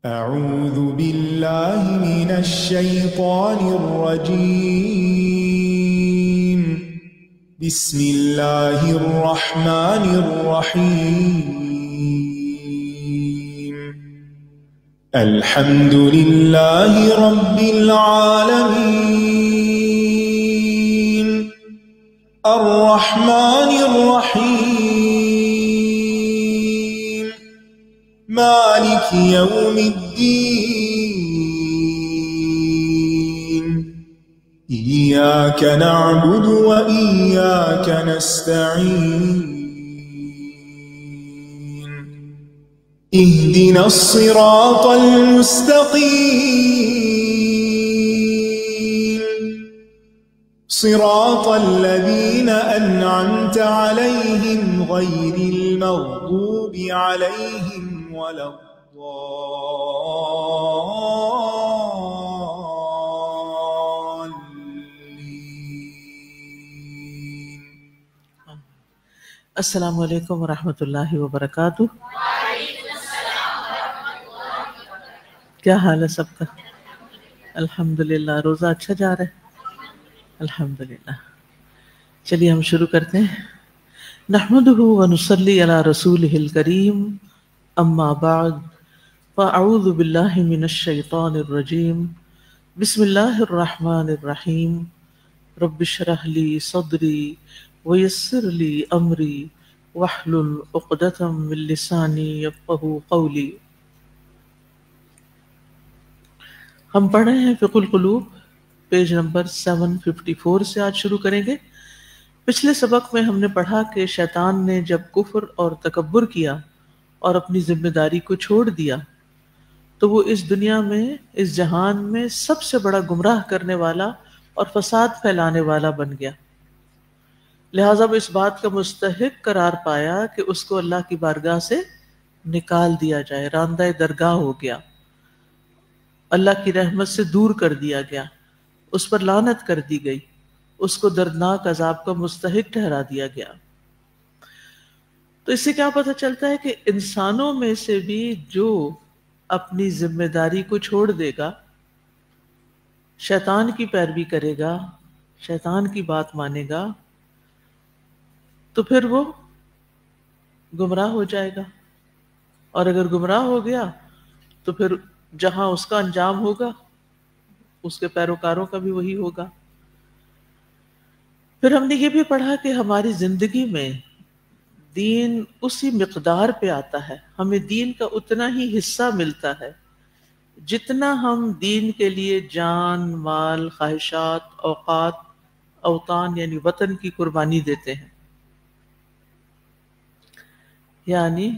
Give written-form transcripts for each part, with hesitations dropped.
أعوذ بالله من الشيطان الرجيم. بسم الله الرحمن الرحيم. الحمد لله رب العالمين. الرحمن الرحيم. مالك يوم الدين. إياك نعبد وإياك نستعين. اهدنا الصراط المستقيم. صراط الذين أنعمت عليهم غير المغضوب عليهم ولا الضالين. السلام علیکم ورحمۃ اللہ وبرکاتہ. کیا حال ہے سب کا؟ الحمدللہ. روزہ اچھا جا رہا ہے؟ الحمدللہ. چلیے ہم شروع کرتے ہیں. نحمدہ ونصلی علی رسولہ الکریم. اما بعد فاعوذ باللہ من الشیطان الرجیم. بسم اللہ الرحمن الرحیم. رب اشرح لی صدری ویسر لی امری واحلل عقدۃ من لسانی یفقہوا قولی. ہم پڑھ رہے ہیں فقہ القلوب، پیج نمبر 754 سے آج شروع کریں گے. پچھلے سبق میں ہم نے پڑھا کہ شیطان نے جب کفر اور تکبر کیا اور اپنی ذمہ داری کو چھوڑ دیا تو وہ اس دنیا میں، اس جہان میں سب سے بڑا گمراہ کرنے والا اور فساد پھیلانے والا بن گیا. لہذا وہ اس بات کا مستحق قرار پایا کہ اس کو اللہ کی بارگاہ سے نکال دیا جائے، راندہ درگاہ ہو گیا، اللہ کی رحمت سے دور کر دیا گیا، اس پر لعنت کر دی گئی، اس کو دردناک عذاب کا مستحق ٹھہرا دیا گیا. تو اس سے کیا پتہ چلتا ہے کہ انسانوں میں سے بھی جو اپنی ذمہ داری کو چھوڑ دے گا، شیطان کی پیروی کرے گا، شیطان کی بات مانے گا، تو پھر وہ گمراہ ہو جائے گا. اور اگر گمراہ ہو گیا تو پھر جہاں اس کا انجام ہوگا اس کے پیروکاروں کا بھی وہی ہوگا. پھر ہم نے یہ بھی پڑھا کہ ہماری زندگی میں دین اسی مقدار پہ آتا ہے، ہمیں دین کا اتنا ہی حصہ ملتا ہے جتنا ہم دین کے لیے جان، مال، خواہشات، اوقات، اوطان یعنی وطن کی قربانی دیتے ہیں. یعنی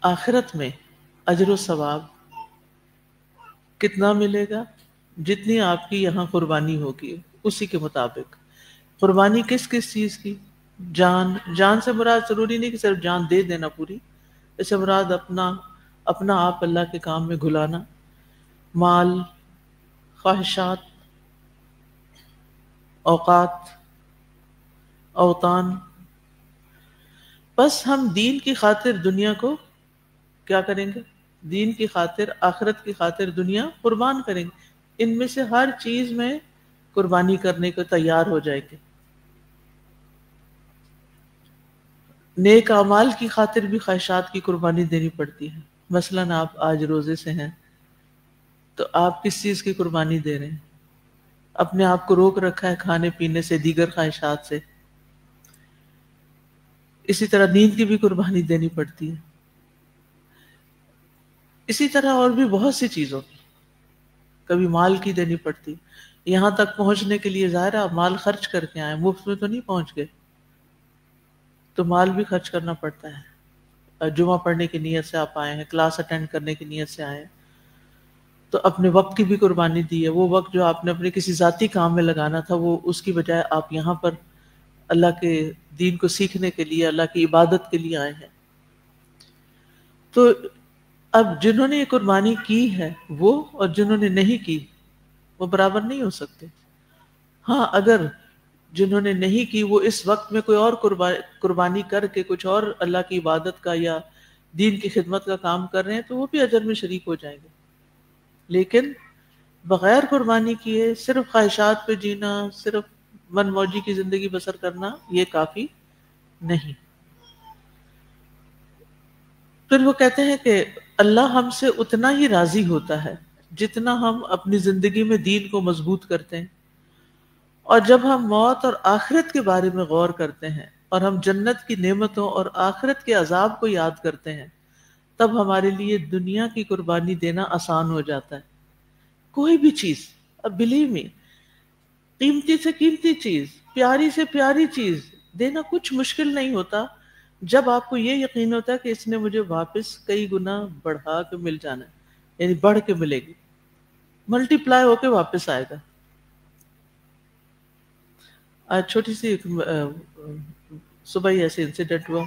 آخرت میں اجر و ثواب کتنا ملے گا؟ جتنی آپ کی یہاں قربانی ہوگی اسی کے مطابق. قربانی کس کس چیز کی؟ جان سے مراد ضروری نہیں کہ صرف جان دے دینا پوری، اس سے مراد اپنا آپ اللہ کے کام میں گھلانا، مال، خواہشات، اوقات، اوطان. بس ہم دین کی خاطر دنیا کو کیا کریں گے؟ دین کی خاطر، آخرت کی خاطر دنیا قربان کریں گے. ان میں سے ہر چیز میں قربانی کرنے کو تیار ہو جائے گے. نیک اعمال کی خاطر بھی خواہشات کی قربانی دینی پڑتی ہے. مثلا آپ آج روزے سے ہیں تو آپ کس چیز کی قربانی دے رہے ہیں؟ اپنے آپ کو روک رکھا ہے کھانے پینے سے، دیگر خواہشات سے. اسی طرح نیند کی بھی قربانی دینی پڑتی ہے. اسی طرح اور بھی بہت سی چیزوں کی، کبھی مال کی دینی پڑتی. یہاں تک پہنچنے کے لیے ظاہر آپ مال خرچ کر کے آئے، مفت میں تو نہیں پہنچ گئے، تو مال بھی خرچ کرنا پڑتا ہے. جمعہ پڑھنے کی نیت سے آپ آئے ہیں، کلاس اٹینڈ کرنے کی نیت سے آئے ہیں، تو اپنے وقت کی بھی قربانی دی ہے. وہ وقت جو آپ نے اپنے کسی ذاتی کام میں لگانا تھا، وہ اس کی بجائے آپ یہاں پر اللہ کے دین کو سیکھنے کے لیے، اللہ کی عبادت کے لیے آئے ہیں. تو اب جنہوں نے یہ قربانی کی ہے وہ اور جنہوں نے نہیں کی وہ برابر نہیں ہو سکتے. ہاں اگر جنہوں نے نہیں کی وہ اس وقت میں کوئی اور قربانی کر کے کچھ اور اللہ کی عبادت کا یا دین کی خدمت کا کام کر رہے ہیں تو وہ بھی اجر میں شریک ہو جائیں گے. لیکن بغیر قربانی کیے صرف خواہشات پہ جینا، صرف من موجی کی زندگی بسر کرنا، یہ کافی نہیں. پھر وہ کہتے ہیں کہ اللہ ہم سے اتنا ہی راضی ہوتا ہے جتنا ہم اپنی زندگی میں دین کو مضبوط کرتے ہیں. اور جب ہم موت اور آخرت کے بارے میں غور کرتے ہیں اور ہم جنت کی نعمتوں اور آخرت کے عذاب کو یاد کرتے ہیں، تب ہمارے لیے دنیا کی قربانی دینا آسان ہو جاتا ہے. کوئی بھی چیز، اب بلیو می، قیمتی سے قیمتی چیز، پیاری سے پیاری چیز دینا کچھ مشکل نہیں ہوتا جب آپ کو یہ یقین ہوتا ہے کہ اس نے مجھے واپس کئی گنا بڑھا کے مل جانا ہے، یعنی بڑھ کے ملے گی، ملٹی پلائی ہو کے واپس آئے گا. آج چھوٹی سی صبح ہی ایسے انسیڈنٹ ہوا.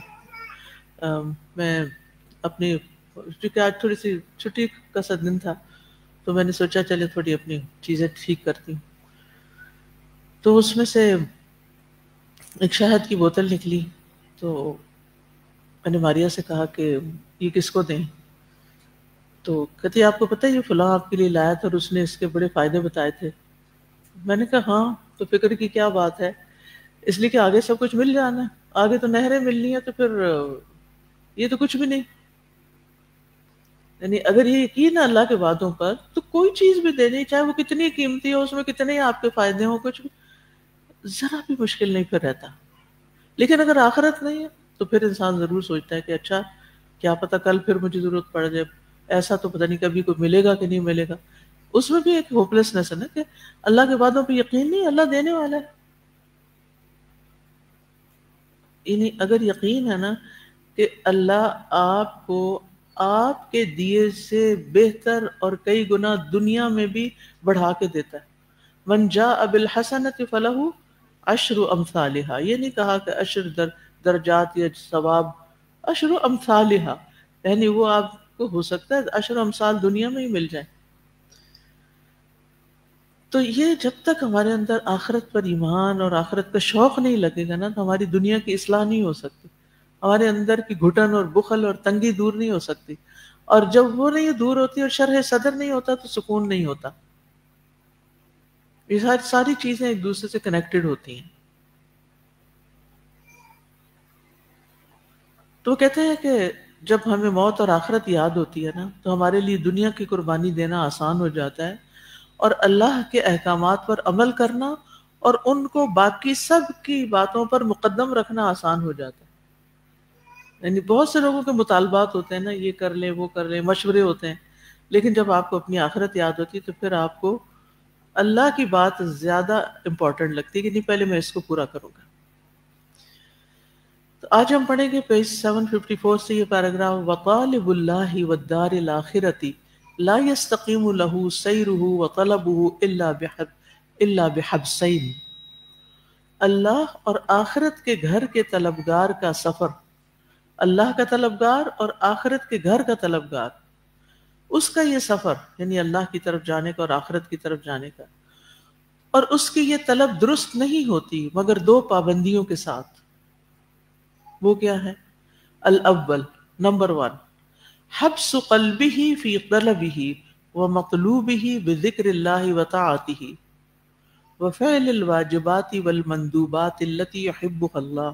میں اپنی، کیونکہ آج تھوڑی سی چھٹی کا سا دن تھا تو میں نے سوچا چلے تھوڑی اپنی چیزیں ٹھیک کرتی ہوں. تو اس میں سے ایک شہد کی بوتل نکلی تو میں نے ماریا سے کہا کہ یہ کس کو دیں؟ تو کہتی آپ کو پتہ ہے یہ فلاں آپ کے لیے لایا تھا اور اس نے اس کے بڑے فائدے بتائے تھے. میں نے کہا ہاں. تو فکر کی کیا بات ہے، اس لیے کہ آگے سب کچھ مل جانا ہے، آگے تو نہریں ملنی ہے، تو پھر یہ تو کچھ بھی نہیں. یعنی اگر یہ یقین ہے اللہ کے وعدوں پر تو کوئی چیز بھی دینی، چاہے وہ کتنی قیمتی ہو، اس میں کتنے آپ کے فائدے ہوں، کچھ بھی ذرا بھی مشکل نہیں پھر رہتا. لیکن اگر آخرت نہیں ہے تو پھر انسان ضرور سوچتا ہے کہ اچھا کیا پتہ کل پھر مجھے ضرورت پڑ جائے، ایسا تو پتہ نہیں کبھی کوئی ملے گا کہ نہیں ملے گا. اس میں بھی ایک ہوپلیسنس ہے نا کہ اللہ کے وعدوں پہ یقین نہیں، اللہ دینے والا ہے. یعنی اگر یقین ہے نا کہ اللہ آپ کو آپ کے دیے سے بہتر اور کئی گنا دنیا میں بھی بڑھا کے دیتا ہے. من جاء بالحسنۃ فلہ عشر امثالھا، یہ نہیں کہا کہ عشر درجات یا ثواب، عشر امثالھا یعنی وہ آپ کو ہو سکتا ہے عشر امثال دنیا میں ہی مل جائے. تو یہ جب تک ہمارے اندر آخرت پر ایمان اور آخرت کا شوق نہیں لگے گا نا تو ہماری دنیا کی اصلاح نہیں ہو سکتی، ہمارے اندر کی گھٹن اور بخل اور تنگی دور نہیں ہو سکتی. اور جب وہ نہیں دور ہوتی اور شرح صدر نہیں ہوتا تو سکون نہیں ہوتا. یہ ساری چیزیں ایک دوسرے سے کنیکٹڈ ہوتی ہیں. تو وہ کہتے ہیں کہ جب ہمیں موت اور آخرت یاد ہوتی ہے نا تو ہمارے لیے دنیا کی قربانی دینا آسان ہو جاتا ہے اور اللہ کے احکامات پر عمل کرنا اور ان کو باقی سب کی باتوں پر مقدم رکھنا آسان ہو جاتا ہے. یعنی بہت سے لوگوں کے مطالبات ہوتے ہیں نا، یہ کر لیں وہ کر لیں، مشورے ہوتے ہیں، لیکن جب آپ کو اپنی آخرت یاد ہوتی ہے تو پھر آپ کو اللہ کی بات زیادہ امپورٹنٹ لگتی ہے کہ نہیں پہلے میں اس کو پورا کروں گا. تو آج ہم پڑھیں گے پیج 754 سے یہ پیراگراف. وطالب اللہ والدار الآخرۃ لا يستقیم له سیرہ وطلبہ الا بحبسین. اللہ اور آخرت کے گھر کے طلبگار کا سفر، اللہ کا طلبگار اور آخرت کے گھر کا طلبگار، اس کا یہ سفر یعنی اللہ کی طرف جانے کا اور آخرت کی طرف جانے کا، اور اس کی یہ طلب درست نہیں ہوتی مگر دو پابندیوں کے ساتھ. وہ کیا ہے؟ الاول، نمبر 1، حبس قلبہ فی طلبہ ومطلوبہ بذکر اللہ وطاعتہ وفعل الواجبات والمندوبات التي يحبها اللہ.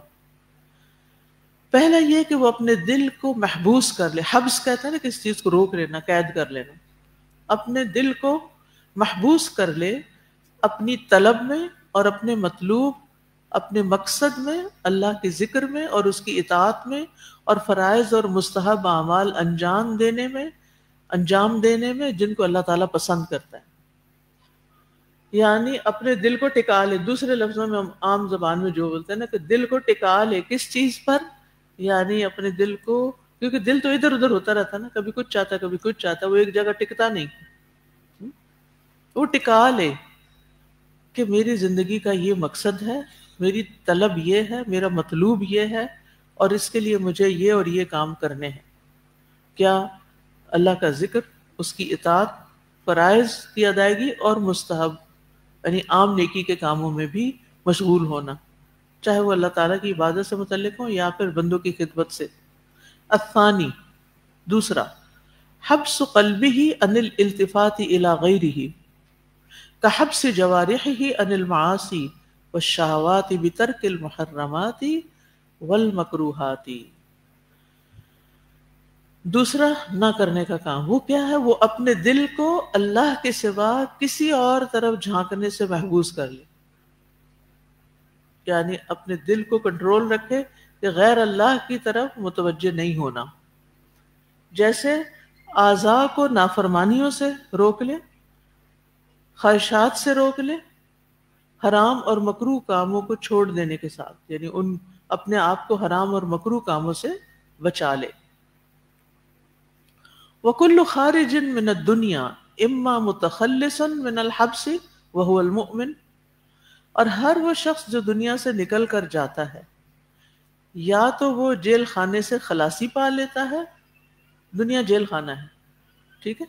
پہلا یہ کہ وہ اپنے دل کو محبوس کر لے. حبس کہتا ہے نا کسی چیز کو روک لینا، قید کر لینا. اپنے دل کو محبوس کر لے اپنی طلب میں اور اپنے مطلوب، اپنے مقصد میں، اللہ کے ذکر میں اور اس کی اطاعت میں، اور فرائض اور مستحب اعمال انجام دینے میں جن کو اللہ تعالیٰ پسند کرتا ہے. یعنی اپنے دل کو ٹکا لے. دوسرے لفظوں میں ہم عام زبان میں جو بولتے ہیں نا کہ دل کو ٹکا لے. کس چیز پر؟ یعنی اپنے دل کو، کیونکہ دل تو ادھر ادھر ہوتا رہتا نا، کبھی کچھ چاہتا کبھی کچھ چاہتا، وہ ایک جگہ ٹکتا نہیں. وہ ٹکا لے کہ میری زندگی کا یہ مقصد ہے، میری طلب یہ ہے، میرا مطلوب یہ ہے، اور اس کے لیے مجھے یہ اور یہ کام کرنے ہیں. کیا؟ اللہ کا ذکر، اس کی اطاعت، فرائض کی ادائیگی اور مستحب یعنی عام نیکی کے کاموں میں بھی مشغول ہونا، چاہے وہ اللہ تعالیٰ کی عبادت سے متعلق ہو یا پھر بندوں کی خدمت سے. الثانی، دوسرا حبس قلبه عن الالتفات الى غیره كحبس جوارحه عن المعاصی والشہوات بترک المحرمات والمکروہات. دوسرا نہ کرنے کا کام وہ کیا ہے؟ وہ اپنے دل کو اللہ کے سوا کسی اور طرف جھانکنے سے محفوظ کر لے، یعنی اپنے دل کو کنٹرول رکھے کہ غیر اللہ کی طرف متوجہ نہیں ہونا. جیسے اعضاء کو نافرمانیوں سے روک لے، خواہشات سے روک لے، حرام اور مکروہ کاموں کو چھوڑ دینے کے ساتھ، یعنی ان اپنے آپ کو حرام اور مکروہ کاموں سے بچا لے. وَكُلُّ خَارِجٍ مِّنَ الدُّنْيَا إِمَّا مُتَخَلِّصًا مِّنَ الْحَبْسِ وَهُوَ الْمُؤْمِنُ، اور ہر وہ شخص جو دنیا سے نکل کر جاتا ہے یا تو وہ جیل خانے سے خلاصی پا لیتا ہے، دنیا جیل خانہ ہے، ٹھیک ہے،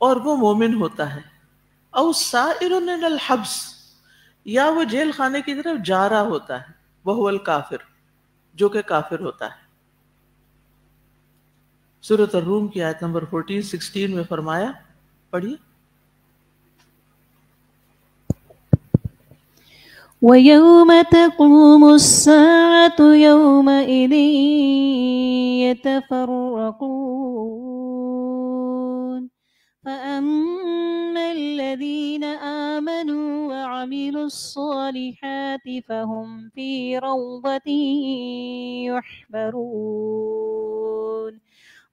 اور وہ مومن ہوتا ہے، او سائر من الحبس، یا وہ جیل خانے کی طرف جا رہا ہوتا ہے، وہو الکافر، جو کہ کافر ہوتا ہے. سورۃ الروم کی آیت نمبر 14-16 میں فرمایا، پڑھیے. وَيَوْمَ تَقُومُ السَّاعَةُ يَوْمَئِذٍ يَتَفَرَّقُونَ فَأَمَّا الَّذِينَ آمَنُوا وَعَمِلُوا الصَّالِحَاتِ فَهُمْ فِي رَوْضَةٍ يُحْبَرُونَ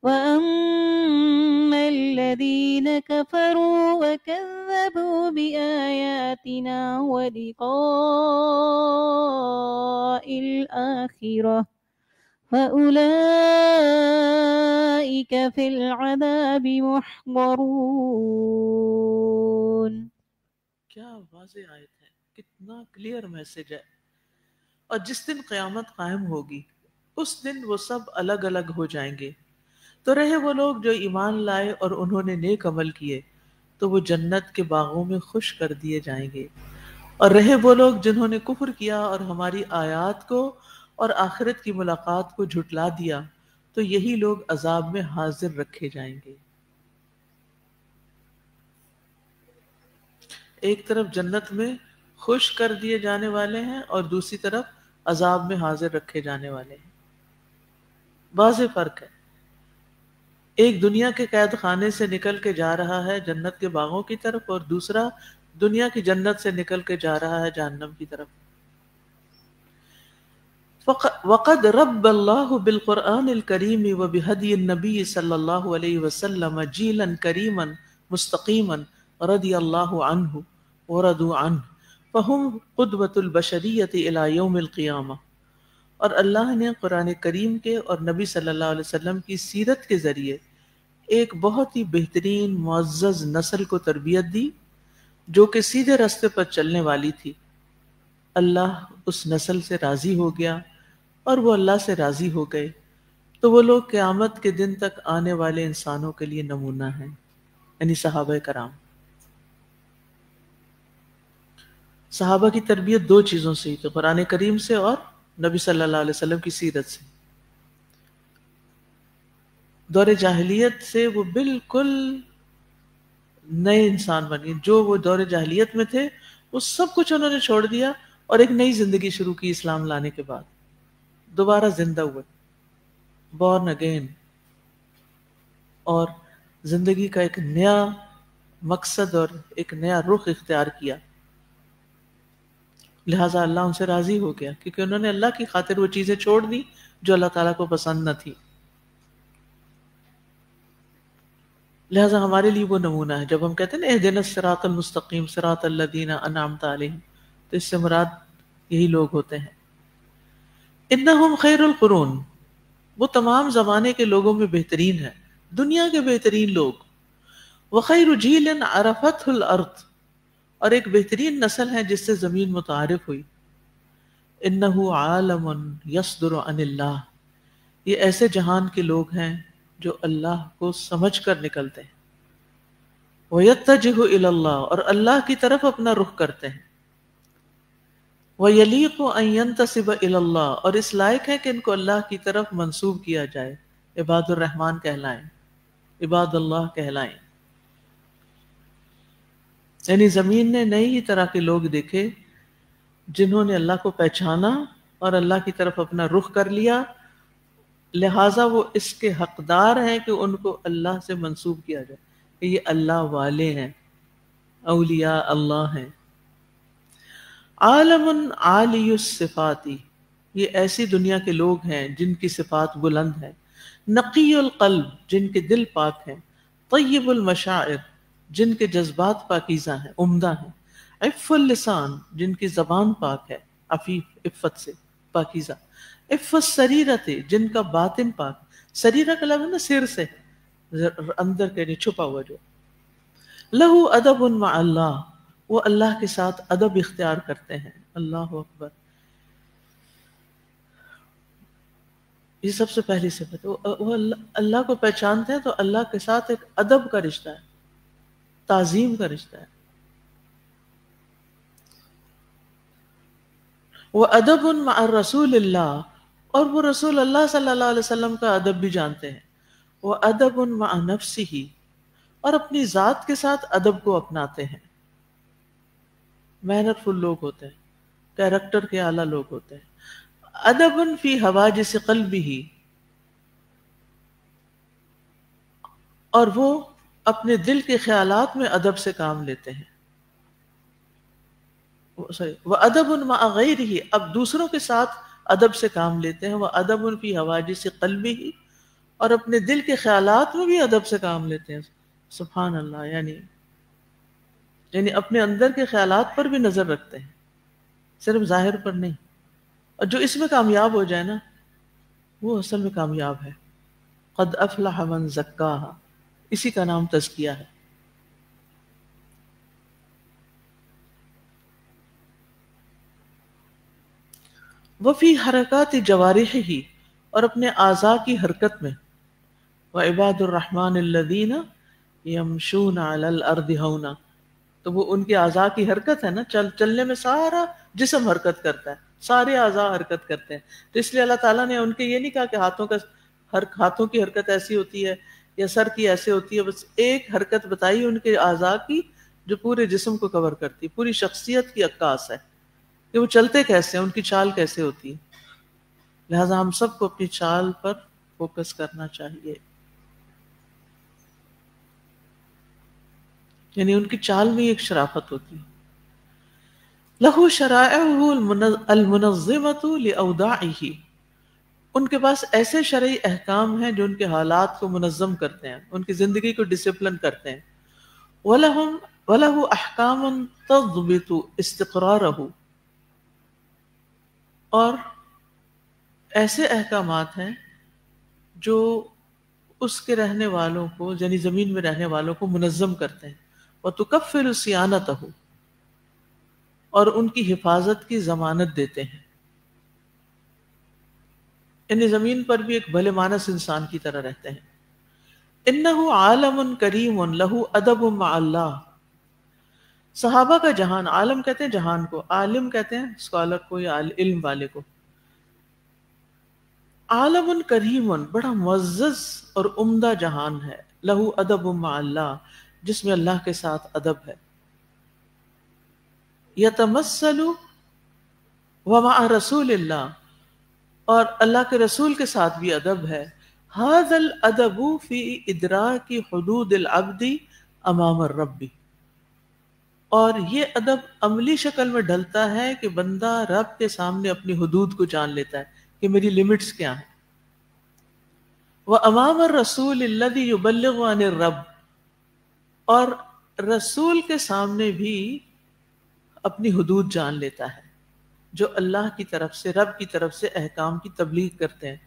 وَأَمَّا الَّذِينَ كَفَرُوا وَكَذَّبُوا بِآيَاتِنَا وَلِقَاءِ الْآخِرَةِ فَأُولَئِكَ فِي الْعَذَابِ مُحْضَرُونَ. کیا واضح آیت ہے، کتنا کلیئر میسج ہے. اور جس دن قیامت قائم ہوگی اس دن وہ سب الگ الگ ہو جائیں گے. تو رہے وہ لوگ جو ایمان لائے اور انہوں نے نیک عمل کیے تو وہ جنت کے باغوں میں خوش کر دیے جائیں گے، اور رہے وہ لوگ جنہوں نے کفر کیا اور ہماری آیات کو اور آخرت کی ملاقات کو جھٹلا دیا تو یہی لوگ عذاب میں حاضر رکھے جائیں گے. ایک طرف جنت میں خوش کر دیے جانے والے ہیں اور دوسری طرف عذاب میں حاضر رکھے جانے والے ہیں. واضح فرق ہے. ایک دنیا کے قید خانے سے نکل کے جا رہا ہے جنت کے باغوں کی طرف، اور دوسرا دنیا کی جنت سے نکل کے جا رہا ہے جہنم کی طرف. وقد رب اللہ بالقرآن الکریم وبہدی النبی صلی اللہ علیہ وسلم جیلا کریما مستقیما رضی اللہ عنہ ورضوا عنہ فہم قدوۃ البشریۃ الی یوم القیامہ. اور اللہ نے قرآن کریم کے اور نبی صلی اللہ علیہ وسلم کی سیرت کے ذریعے ایک بہت ہی بہترین معزز نسل کو تربیت دی جو کہ سیدھے راستے پر چلنے والی تھی. اللہ اس نسل سے راضی ہو گیا اور وہ اللہ سے راضی ہو گئے، تو وہ لوگ قیامت کے دن تک آنے والے انسانوں کے لیے نمونہ ہیں، یعنی صحابہ کرام. صحابہ کی تربیت دو چیزوں سے ہی، قرآن کریم سے اور نبی صلی اللہ علیہ وسلم کی سیرت سے. دور جاہلیت سے وہ بالکل نئے انسان بن گئے. جو وہ دور جاہلیت میں تھے وہ سب کچھ انہوں نے چھوڑ دیا اور ایک نئی زندگی شروع کی اسلام لانے کے بعد. دوبارہ زندہ ہوئے، بورن اگین، اور زندگی کا ایک نیا مقصد اور ایک نیا رخ اختیار کیا. لہٰذا اللہ ان سے راضی ہو گیا کیونکہ انہوں نے اللہ کی خاطر وہ چیزیں چھوڑ دی جو اللہ تعالیٰ کو پسند نہ تھی. لہٰذا ہمارے لیے وہ نمونہ ہے. جب ہم کہتے ہیں نا اہدنا الصراط المستقیم صراط الذین انعمت علیہم، تو اس سے مراد یہی لوگ ہوتے ہیں. انہم خیر القرون، وہ تمام زمانے کے لوگوں میں بہترین ہے، دنیا کے بہترین لوگ. وخیر جیل عرفتہ الارض، اور ایک بہترین نسل ہے جس سے زمین متعارف ہوئی. انہ عالم یصدر عن اللہ، یہ ایسے جہان کے لوگ ہیں جو اللہ کو سمجھ کر نکلتے ہیں. وَيَتَّجِهُ إِلَى اللَّهِ، اور اللہ کی طرف اپنا رخ کرتے ہیں. وَيَلِيقُ أَن يَنْتَسِبَ إِلَى اللَّهِ، اور اس لائق ہے کہ ان کو اللہ کی طرف منسوب کیا جائے، عباد الرحمن کہلائیں، عباد اللہ کہلائیں. یعنی زمین نے نئی ہی طرح کے لوگ دیکھے جنہوں نے اللہ کو پہچانا اور اللہ کی طرف اپنا رخ کر لیا، لہٰذا وہ اس کے حقدار ہیں کہ ان کو اللہ سے منسوب کیا جائے کہ یہ اللہ والے ہیں، اولیاء اللہ ہیں. عالم عالی الصفاتی، یہ ایسی دنیا کے لوگ ہیں جن کی صفات بلند ہیں. نقی القلب، جن کے دل پاک ہیں. طیب المشاعر، جن کے جذبات پاکیزہ ہیں، عمدہ ہیں. عف اللسان، جن کی زبان پاک ہے، عفیف، عفت سے پاکیزہ. عف السریرت، جن کا باطن پاک. سریرہ کا لفظ ہے نا سر سے، اندر کے نہیں چھپا ہوا جو. لہو ادب مع اللہ، وہ اللہ کے ساتھ ادب اختیار کرتے ہیں. اللہ اکبر. یہ سب سے پہلی صفت، وہ اللہ کو پہچانتے ہیں تو اللہ کے ساتھ ایک ادب کا رشتہ ہے، تعظیم کا رشتہ ہے. وہ ادب مع رسول اللہ، اور وہ رسول اللہ صلی اللہ علیہ وسلم کا ادب بھی جانتے ہیں. وہ ادب مع نفسہ، اور اپنی ذات کے ساتھ ادب کو اپناتے ہیں. مینر فل لوگ ہوتے ہیں، کیریکٹر کے اعلیٰ لوگ ہوتے ہیں. ادب فی حواجز قلبہ، اور وہ اپنے دل کے خیالات میں ادب سے کام لیتے ہیں. وَأَدَبٌ مَعَ غَيْرِهِ، اب دوسروں کے ساتھ ادب سے کام لیتے ہیں. وَأَدَبٌ فِي حَوَاجِسِ قَلْبِهِ، اور اپنے دل کے خیالات میں بھی ادب سے کام لیتے ہیں. سبحان اللہ. یعنی اپنے اندر کے خیالات پر بھی نظر رکھتے ہیں، صرف ظاہر پر نہیں. اور جو اس میں کامیاب ہو جائے نا وہ اصل میں کامیاب ہے. قد افلح من زکاہا، اسی کا نام تزکیہ ہے. وفی حرکات جوارحہ، اور اپنے اعضاء کی حرکت میں. وعباد الرحمن الذین یمشون علی الارض ہونا، تو وہ ان کے اعضاء کی حرکت ہے نا، چلنے میں سارا جسم حرکت کرتا ہے، سارے اعضاء حرکت کرتے ہیں. تو اس لیے اللہ تعالیٰ نے ان کے یہ نہیں کہا کہ ہاتھوں کی حرکت ایسی ہوتی ہے یا سر کی ایسے ہوتی ہے، بس ایک حرکت بتائی ان کے اعضاء کی جو پورے جسم کو کور کرتی، پوری شخصیت کی عکاس ہے کہ وہ چلتے کیسے ہیں، ان کی چال کیسے ہوتی ہے. لہٰذا ہم سب کو اپنی چال پر فوکس کرنا چاہیے. یعنی ان کی چال میں ایک شرافت ہوتی ہے. لہو شرائعہ المنظمۃ لاوداعہ، ان کے پاس ایسے شرعی احکام ہیں جو ان کے حالات کو منظم کرتے ہیں، ان کی زندگی کو ڈسپلن کرتے ہیں. وَلَهُ أَحْكَامٌ تَضْبِطُ اسْتِقْرَارَهُ، اور ایسے احکامات ہیں جو اس کے رہنے والوں کو، یعنی زمین میں رہنے والوں کو منظم کرتے ہیں. وَتُكَفِّلُ صِيَانَتَهُ، اور ان کی حفاظت کی ضمانت دیتے ہیں. یعنی زمین پر بھی ایک بھلے مانس انسان کی طرح رہتے ہیں. انہ عالم کریم لہ ادب مع اللہ، صحابہ کا جہان، عالم کہتے ہیں جہان کو، عالم کہتے ہیں اسکالر کو یا علم والے کو. عالم کریم، بڑا معزز اور عمدہ جہان ہے. لہ ادب مع اللہ، جس میں اللہ کے ساتھ ادب ہے. یتمثل ومع رسول اللہ، اور اللہ کے رسول کے ساتھ بھی ادب ہے. ھذا الادب فی ادراک حدود العبد امام الرب، اور یہ ادب عملی شکل میں ڈھلتا ہے کہ بندہ رب کے سامنے اپنی حدود کو جان لیتا ہے کہ میری لمٹس کیا ہیں. وامام الرسول الذی یبلغ عن الرب، اور رسول کے سامنے بھی اپنی حدود جان لیتا ہے جو اللہ کی طرف سے، رب کی طرف سے احکام کی تبلیغ کرتے ہیں.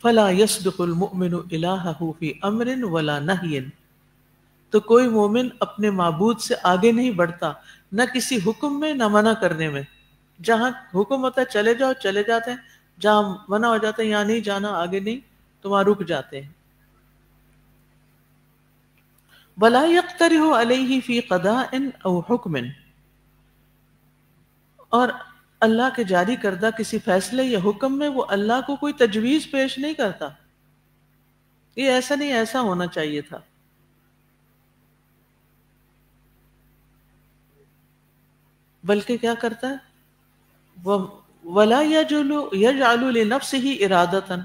فلا يصدق المؤمن الہہ فی امر ولا نہی، تو کوئی مومن اپنے معبود سے آگے نہیں بڑھتا، نہ کسی حکم میں نہ منع کرنے میں. جہاں حکم ہوتا ہے چلے جاؤ چلے جاتے ہیں، جہاں منع ہو جاتا ہے یہاں نہیں جانا، آگے نہیں، تو وہاں رک جاتے ہیں. ولا يقترح علیہ فی قضاء او حکم، اور اللہ کے جاری کردہ کسی فیصلے یا حکم میں وہ اللہ کو کوئی تجویز پیش نہیں کرتا، یہ ایسا نہیں، ایسا ہونا چاہیے تھا. بلکہ کیا کرتا ہے، وَلَا يَجْعَلُ لِنَفْسِهِ إِرَادَةً،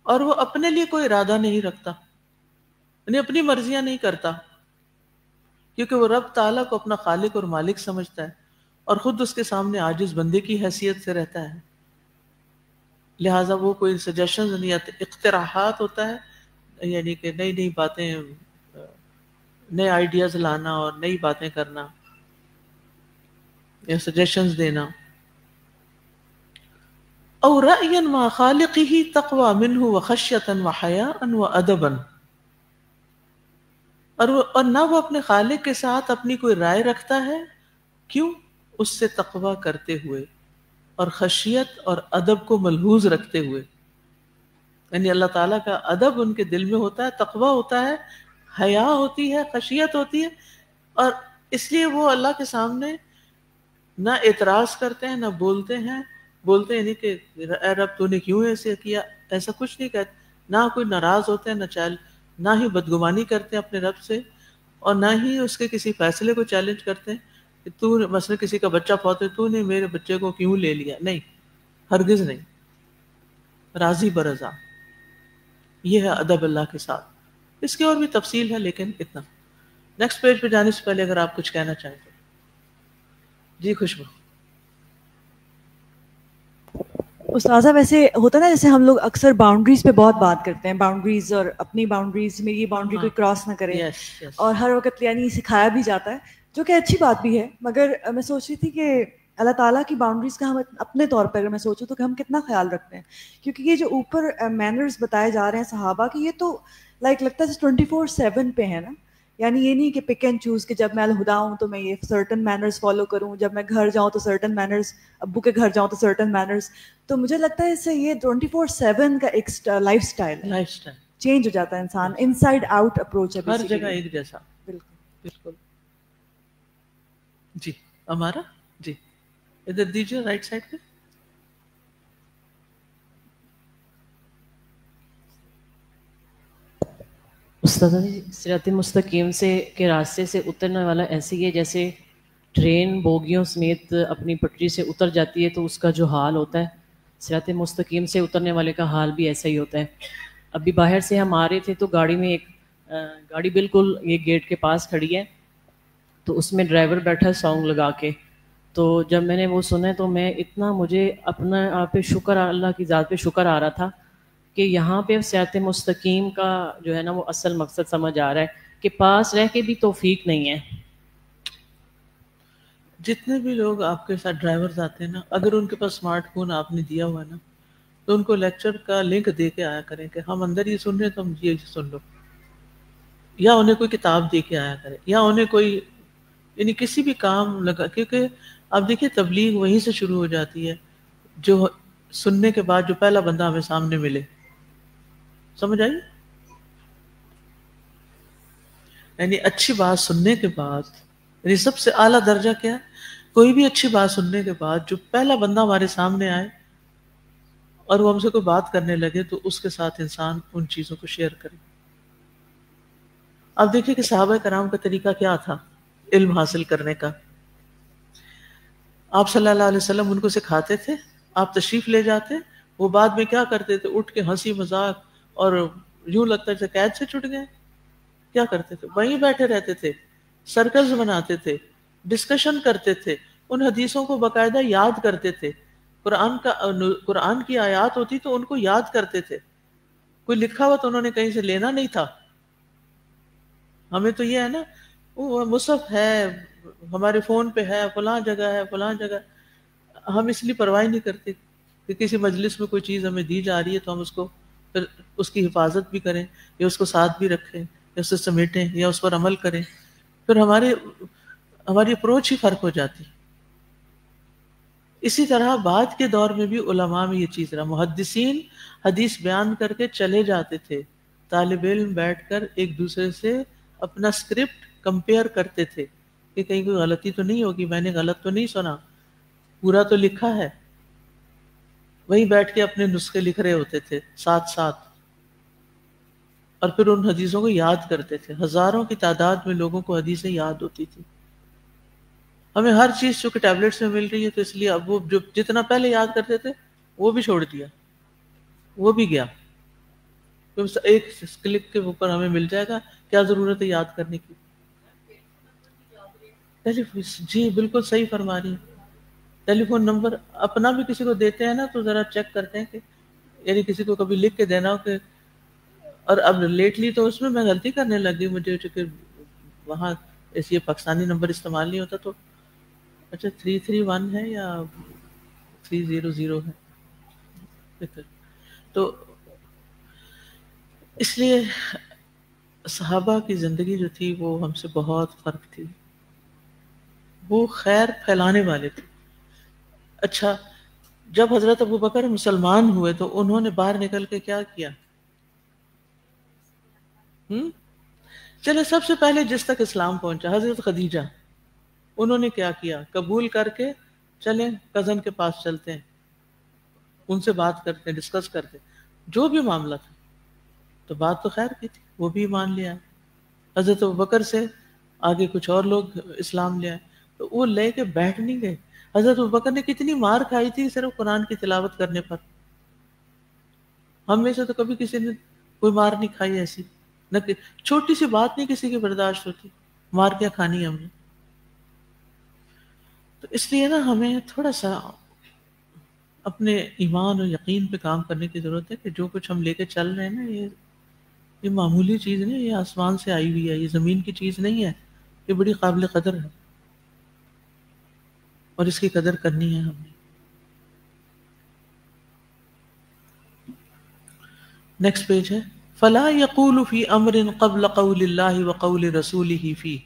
اور وہ اپنے لیے کوئی ارادہ نہیں رکھتا، یعنی اپنی مرضیاں نہیں کرتا، کیونکہ وہ رب تعالیٰ کو اپنا خالق اور مالک سمجھتا ہے اور خود اس کے سامنے عاجز بندے کی حیثیت سے رہتا ہے. لہٰذا وہ کوئی سجیشن یا اقتراحات ہوتا ہے، یعنی کہ نئی نئی باتیں، نئے آئیڈیاز لانا اور نئی باتیں کرنا یا سجیشنز دینا. او رأیا مع خالقہ تقوی منہ وخشیۃ وحیاء وادبا، اور نہ وہ اپنے خالق کے ساتھ اپنی کوئی رائے رکھتا ہے، کیوں؟ اس سے تقوی کرتے ہوئے اور خشیت اور ادب کو ملحوظ رکھتے ہوئے. یعنی اللہ تعالیٰ کا ادب ان کے دل میں ہوتا ہے، تقوی ہوتا ہے، حیا ہوتی ہے، خشیت ہوتی ہے، اور اس لیے وہ اللہ کے سامنے نہ اعتراض کرتے ہیں، نہ بولتے ہیں نہیں کہ اے رب تو نے کیوں ایسے کیا، ایسا کچھ نہیں کہتے. نہ کوئی ناراض ہوتے ہیں، نہ ہی بدگمانی کرتے ہیں اپنے رب سے، اور نہ ہی اس کے کسی فیصلے کو چیلنج کرتے ہیں کہ تو مثلا کسی کا بچہ فوت ہے، تو نے میرے بچے کو کیوں لے لیا. نہیں، ہرگز نہیں، راضی برضا. یہ ہے ادب اللہ کے ساتھ. اس کی اور بھی تفصیل ہے، لیکن اتنا. نیکسٹ پیج پہ جانے سے پہلے اگر آپ کچھ کہنا چاہیں تو جی. خوشبو. استاذہ ویسے ہوتا نا، جیسے ہم لوگ اکثر باؤنڈریز پہ بہت بات کرتے ہیں، باؤنڈریز اور اپنی باؤنڈریز میں یہ باؤنڈری کوئی کراس نہ کرے، اور ہر وقت یعنی سکھایا بھی جاتا ہے، جو کہ اچھی بات بھی ہے. مگر میں سوچ رہی تھی کہ اللہ تعالیٰ کی باؤنڈریز کا ہم اپنے طور پہ اگر میں سوچوں تو کہ ہم کتنا خیال رکھتے ہیں، کیونکہ یہ جو اوپر مینرز بتائے جا رہے ہیں صحابہ کی، یہ تو لائک لگتا ہے 24/7 پہ ہے نا. یعنی یہ نہیں کہ پک اینڈ چوز کہ جب میں الہدا ہوں تو میں یہ سرٹن مینرز فالو کروں، جب میں گھر جاؤں تو سرٹن مینرز، ابو کے گھر جاؤں تو سرٹن مینرز. تو مجھے لگتا ہے اس سے یہ 24/7 کا ایک لائف اسٹائل چینج ہو جاتا ہے انسان، ان سائڈ آؤٹ اپروچ ہے ہر جگہ ایک جیسا. بالکل بالکل. جی ہمارا جی ادھر دیجیے رائٹ سائڈ پہ. استاد جی، صراط مستقیم سے کے راستے سے اترنے والا ایسے ہی ہے جیسے ٹرین بوگیوں سمیت اپنی پٹری سے اتر جاتی ہے تو اس کا جو حال ہوتا ہے، صراط مستقیم سے اترنے والے کا حال بھی ایسا ہی ہوتا ہے. ابھی باہر سے ہم آ رہے تھے تو گاڑی میں ایک گاڑی بالکل یہ گیٹ کے پاس کھڑی ہے، تو اس میں ڈرائیور بیٹھا سانگ لگا کے. تو جب میں نے وہ سنا تو میں اتنا، مجھے اپنا آپ پہ شکر، اللہ کی ذات پہ شکر آ رہا تھا کہ یہاں پہ صراط مستقیم کا جو ہے نا وہ اصل مقصد سمجھ آ رہا ہے کہ پاس رہ کے بھی توفیق نہیں ہے. جتنے بھی لوگ آپ کے ساتھ ڈرائیورز آتے ہیں نا، اگر ان کے پاس اسمارٹ فون آپ نے دیا ہوا ہے نا، تو ان کو لیکچر کا لنک دے کے آیا کریں کہ ہم اندر یہ سن رہے ہیں تو ہم یہ سن لو، یا انہیں کوئی کتاب دے کے آیا کریں، یا انہیں کوئی یعنی کسی بھی کام لگا. کیونکہ آپ دیکھیے تبلیغ وہیں سے شروع ہو جاتی ہے، جو سننے کے بعد جو پہلا بندہ ہمیں سامنے ملے. سمجھ آئی؟ یعنی اچھی بات سننے کے بعد، یعنی سب سے اعلیٰ درجہ کیا ہے؟ کوئی بھی اچھی بات سننے کے بعد جو پہلا بندہ ہمارے سامنے آئے اور وہ ہم سے کوئی بات کرنے لگے تو اس کے ساتھ انسان ان چیزوں کو شیئر کرے. اب دیکھیے کہ صحابہ کرام کا طریقہ کیا تھا علم حاصل کرنے کا. آپ صلی اللہ علیہ وسلم ان کو سکھاتے تھے، آپ تشریف لے جاتے، وہ بعد میں کیا کرتے تھے؟ اٹھ کے ہنسی مذاق اور یوں لگتا تھا قید سے چھٹ گئے. کیا کرتے تھے؟ وہیں بیٹھے رہتے تھے، سرکلز بناتے تھے، ڈسکشن کرتے تھے، ان حدیثوں کو باقاعدہ یاد کرتے تھے. قرآن کی آیات ہوتی تو ان کو یاد کرتے تھے. کوئی لکھا ہوا تو انہوں نے کہیں سے لینا نہیں تھا. ہمیں تو یہ ہے نا، وہ مصحف ہے ہمارے فون پہ ہے، فلاں جگہ ہے، فلاں جگہ. ہم اس لیے پرواہ نہیں کرتے کہ کسی مجلس میں کوئی چیز ہمیں دی جا رہی ہے تو ہم اس کو پھر اس کی حفاظت بھی کریں، یا اس کو ساتھ بھی رکھیں، یا اسے سمیٹیں، یا اس پر عمل کریں. پھر ہماری اپروچ ہی فرق ہو جاتی. اسی طرح بعد کے دور میں بھی علماء میں یہ چیز رہا. محدثین حدیث بیان کر کے چلے جاتے تھے، طالب علم بیٹھ کر ایک دوسرے سے اپنا اسکرپٹ کمپیئر کرتے تھے کہ کہیں کوئی غلطی تو نہیں ہوگی، میں نے غلط تو نہیں سنا. پورا تو لکھا ہے، وہیں بیٹھ کے اپنے نسخے لکھ رہے ہوتے تھے ساتھ ساتھ، اور پھر ان حدیثوں کو یاد کرتے تھے. ہزاروں کی تعداد میں لوگوں کو حدیثیں یاد ہوتی تھی. ہمیں ہر چیز چونکہ ٹیبلٹس میں مل رہی ہے تو اس لیے اب وہ جو جتنا پہلے یاد کرتے تھے وہ بھی چھوڑ دیا، وہ بھی گیا. ایک کلک کے اوپر ہمیں مل جائے گا، کیا ضرورت ہے یاد کرنے کی. جی بالکل صحیح فرما رہی ہیں. ٹیلی فون نمبر اپنا بھی کسی کو دیتے ہیں نا تو ذرا چیک کرتے ہیں کہ یعنی کسی کو کبھی لکھ کے دینا ہو کہ، اور اب لیٹلی تو اس میں غلطی کرنے لگی مجھے، چونکہ وہاں اس یہ پاکستانی نمبر استعمال نہیں ہوتا تو اچھا 331 ہے یا 300 ہے. تو اس لیے صحابہ کی زندگی جو تھی وہ ہم سے بہت فرق تھی، وہ خیر پھیلانے والے تھے. اچھا جب حضرت ابوبکر مسلمان ہوئے تو انہوں نے باہر نکل کے کیا کیا؟ چلے سب سے پہلے جس تک اسلام پہنچا حضرت خدیجہ، انہوں نے کیا کیا؟ قبول کر کے چلیں کزن کے پاس چلتے ہیں، ان سے بات کرتے ہیں، ڈسکس کرتے ہیں جو بھی معاملہ تھا. تو بات تو خیر کی تھی، وہ بھی مان لیا. حضرت ابوبکر سے آگے کچھ اور لوگ اسلام لے آئے تو وہ لے کے بیٹھ نہیں گئے. حضرت ابوبکر نے کتنی مار کھائی تھی صرف قرآن کی تلاوت کرنے پر. ہم میں سے تو کبھی کسی نے کوئی مار نہیں کھائی ایسی، نہ کہ چھوٹی سی بات نہیں کسی کی برداشت ہوتی، مار کیا کھانی ہم نے. تو اس لیے نا ہمیں تھوڑا سا اپنے ایمان اور یقین پہ کام کرنے کی ضرورت ہے کہ جو کچھ ہم لے کے چل رہے ہیں نا یہ معمولی چیز نہیں، یہ آسمان سے آئی ہوئی ہے، یہ زمین کی چیز نہیں ہے، یہ بڑی قابل قدر ہے اور اس کی قدر کرنی ہے ہمیں. نیکسٹ پیج ہے فلا یقول فی امر قبل قول اللہ وقول رسولہ فی.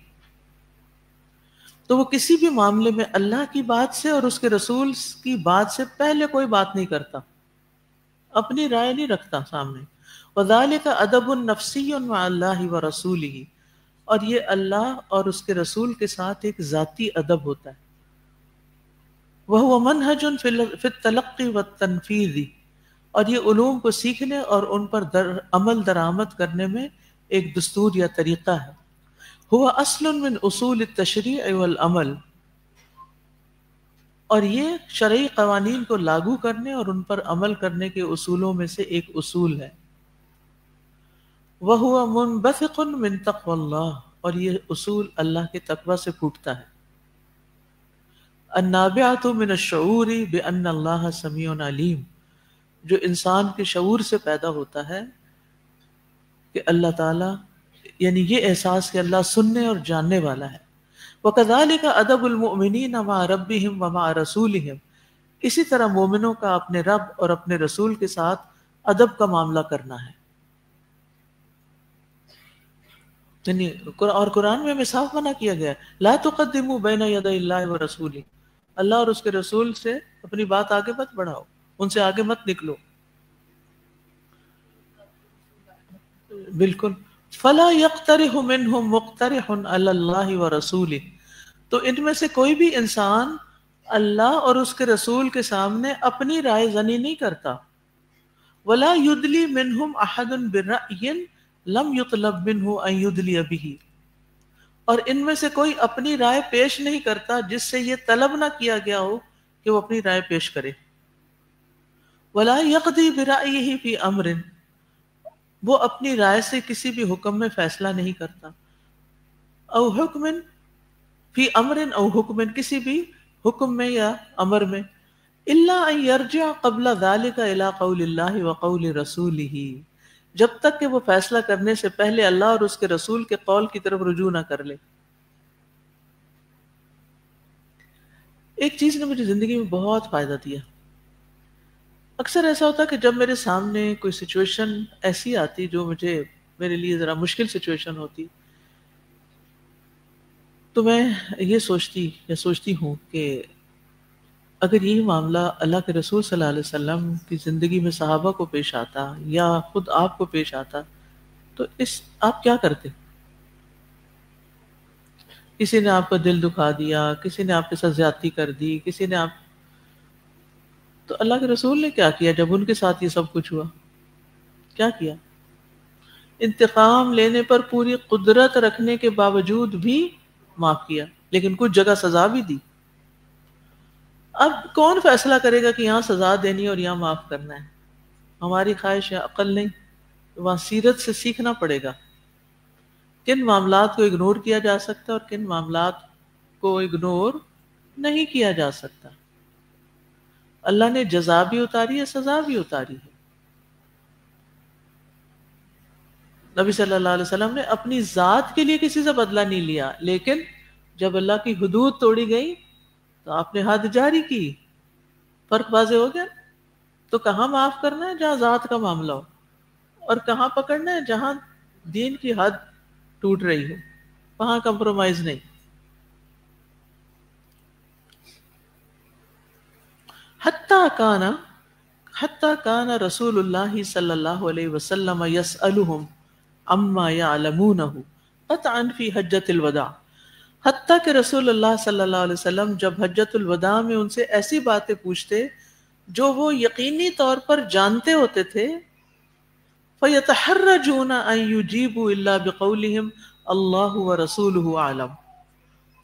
تو وہ کسی بھی معاملے میں اللہ کی بات سے اور اس کے رسول کی بات سے پہلے کوئی بات نہیں کرتا، اپنی رائے نہیں رکھتا سامنے. وذالک ادب نفسی مع اللہ ورسولہ، اور یہ اللہ اور اس کے رسول کے ساتھ ایک ذاتی ادب ہوتا ہے. وہو منہج فی التلقی والتنفیذ، اور یہ علوم کو سیکھنے اور ان پر عمل درآمد کرنے میں ایک دستور یا طریقہ ہے. ہوا اصل من اصول التشریع والعمل، اور یہ شرعی قوانین کو لاگو کرنے اور ان پر عمل کرنے کے اصولوں میں سے ایک اصول ہے. وہوا منبثق من تقوی اللہ، اور یہ اصول اللہ کے تقوی سے پھوٹتا ہے. النابعۃ من الشعور بان اللہ سمیع علیم، جو انسان کے شعور سے پیدا ہوتا ہے کہ اللہ تعالی، یعنی یہ احساس کہ اللہ سننے اور جاننے والا ہے. وَكَذَلِكَ أَدَبُ الْمُؤْمِنِينَ مَعَ رَبِّهِمْ وَمَعَ رَسُولِهِمْ، اسی طرح مومنوں کا اپنے رب اور اپنے رسول کے ساتھ ادب کا معاملہ کرنا ہے. یعنی اور قرآن میں ہمیں صاف منع کیا گیا ہے لا تقدموا بین یدی اللہ ورسولہ، اللہ اور اس کے رسول سے اپنی بات آگے مت بڑھاؤ، ان سے آگے مت نکلو. بالکل. فلا یقترح منہم مقترح علی اللہ ورسولہ، تو ان میں سے کوئی بھی انسان اللہ اور اس کے رسول کے سامنے اپنی رائے زنی نہیں کرتا. ولا یدلی منہم احد برأی لم یطلب منہ ان یدلی بہ، اور ان میں سے کوئی اپنی رائے پیش نہیں کرتا جس سے یہ طلب نہ کیا گیا ہو کہ وہ اپنی رائے پیش کرے. ولا یقضی برأیہ فی امر، وہ اپنی رائے سے کسی بھی حکم میں فیصلہ نہیں کرتا. او حکم فی امر او حکم، کسی بھی حکم میں یا امر میں. الا ان یرجع قبل ذلك الى قول اللہ وقول رسولہ، جب تک کہ وہ فیصلہ کرنے سے پہلے اللہ اور اس کے رسول کے قول کی طرف رجوع نہ کر لے. ایک چیز نے مجھے زندگی میں بہت فائدہ دیا. اکثر ایسا ہوتا کہ جب میرے سامنے کوئی سچویشن ایسی آتی جو میرے لیے ذرا مشکل سچویشن ہوتی، تو میں یہ سوچتی ہوں کہ اگر یہی معاملہ اللہ کے رسول صلی اللہ علیہ وسلم کی زندگی میں صحابہ کو پیش آتا یا خود آپ کو پیش آتا تو آپ کیا کرتے؟ کسی نے آپ کا دل دکھا دیا، کسی نے آپ کے ساتھ زیادتی کر دی، کسی نے تو اللہ کے رسول نے کیا کیا جب ان کے ساتھ یہ سب کچھ ہوا؟ کیا کیا؟ انتقام لینے پر پوری قدرت رکھنے کے باوجود بھی معاف کیا، لیکن کچھ جگہ سزا بھی دی۔ اب کون فیصلہ کرے گا کہ یہاں سزا دینی ہے اور یہاں معاف کرنا ہے؟ ہماری خواہش ہے، عقل نہیں، وہاں سیرت سے سیکھنا پڑے گا کن معاملات کو اگنور کیا جا سکتا ہے اور کن معاملات کو اگنور نہیں کیا جا سکتا۔ اللہ نے جزا بھی اتاری ہے، سزا بھی اتاری ہے۔ نبی صلی اللہ علیہ وسلم نے اپنی ذات کے لیے کسی سے بدلہ نہیں لیا، لیکن جب اللہ کی حدود توڑی گئی تو آپ نے حد جاری کی۔ فرق واضح ہو گیا؟ تو کہاں معاف کرنا ہے؟ جہاں ذات کا معاملہ ہو، اور کہاں پکڑنا ہے؟ جہاں دین کی حد ٹوٹ رہی ہو، وہاں کمپرومائز نہیں۔ حتی کان رسول اللہ صلی اللہ علیہ وسلم یسألہم اما یعلمونہ قطعا فی حجۃ الوداع، حتیٰ کہ رسول اللہ صلی اللہ علیہ وسلم جب حجۃ الوداع میں ان سے ایسی باتیں پوچھتے جو وہ یقینی طور پر جانتے ہوتے تھے، فَيَتَحَرَّجُونَ أَن يُجِيبُوا إِلَّا بِقَوْلِهِمْ اللَّهُ وَرَسُولُهُ أَعْلَمُ،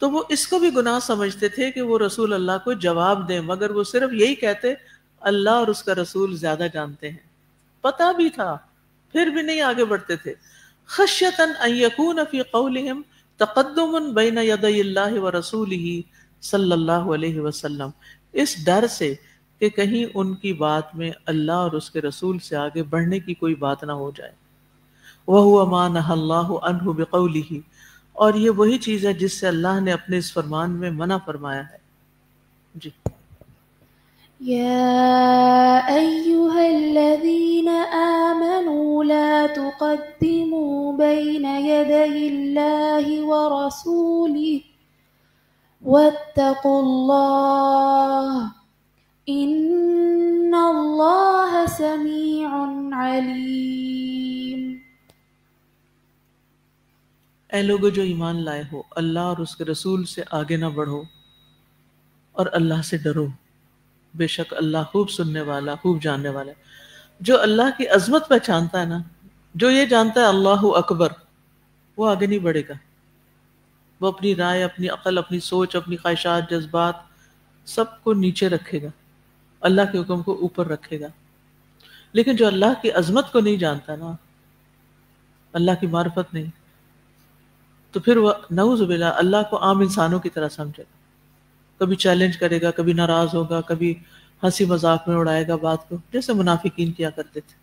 تو وہ اس کو بھی گناہ سمجھتے تھے کہ وہ رسول اللہ کو جواب دیں، مگر وہ صرف یہی کہتے اللہ اور اس کا رسول زیادہ جانتے ہیں۔ پتہ بھی تھا پھر بھی نہیں آگے بڑھتے تھے۔ خشیۃ ان یکون فی قولہم تقدم بین یدی اللہ ورسولہ صلی اللہ علیہ وسلم، اس ڈر سے کہ کہیں ان کی بات میں اللہ اور اس کے رسول سے آگے بڑھنے کی کوئی بات نہ ہو جائے۔ وَهُوَ مَا نَهَى اللَّهُ عَنْهُ بِقَوْلِهِ، اور یہ وہی چیز ہے جس سے اللہ نے اپنے اس فرمان میں منع فرمایا ہے۔ جی يا أيها الذين آمنوا لا تقدموا بين يدي الله ورسوله واتقوا الله إن الله سميع عليم۔ اے لوگو جو ایمان لائے ہو، اللہ اور اس کے رسول سے آگے نہ بڑھو اور اللہ سے ڈرو، بے شک اللہ خوب سننے والا، خوب جاننے والا ہے۔ جو اللہ کی عظمت پہچانتا ہے نا، جو یہ جانتا ہے اللہ اکبر، وہ آگے نہیں بڑھے گا۔ وہ اپنی رائے، اپنی عقل، اپنی سوچ، اپنی خواہشات، جذبات سب کو نیچے رکھے گا، اللہ کے حکم کو اوپر رکھے گا۔ لیکن جو اللہ کی عظمت کو نہیں جانتا نا، اللہ کی معرفت نہیں، تو پھر وہ نعوذ باللہ اللہ کو عام انسانوں کی طرح سمجھے گا، کبھی چیلنج کرے گا، کبھی ناراض ہوگا، کبھی ہنسی مذاق میں اڑائے گا بات کو، جیسے منافقین کیا کرتے تھے۔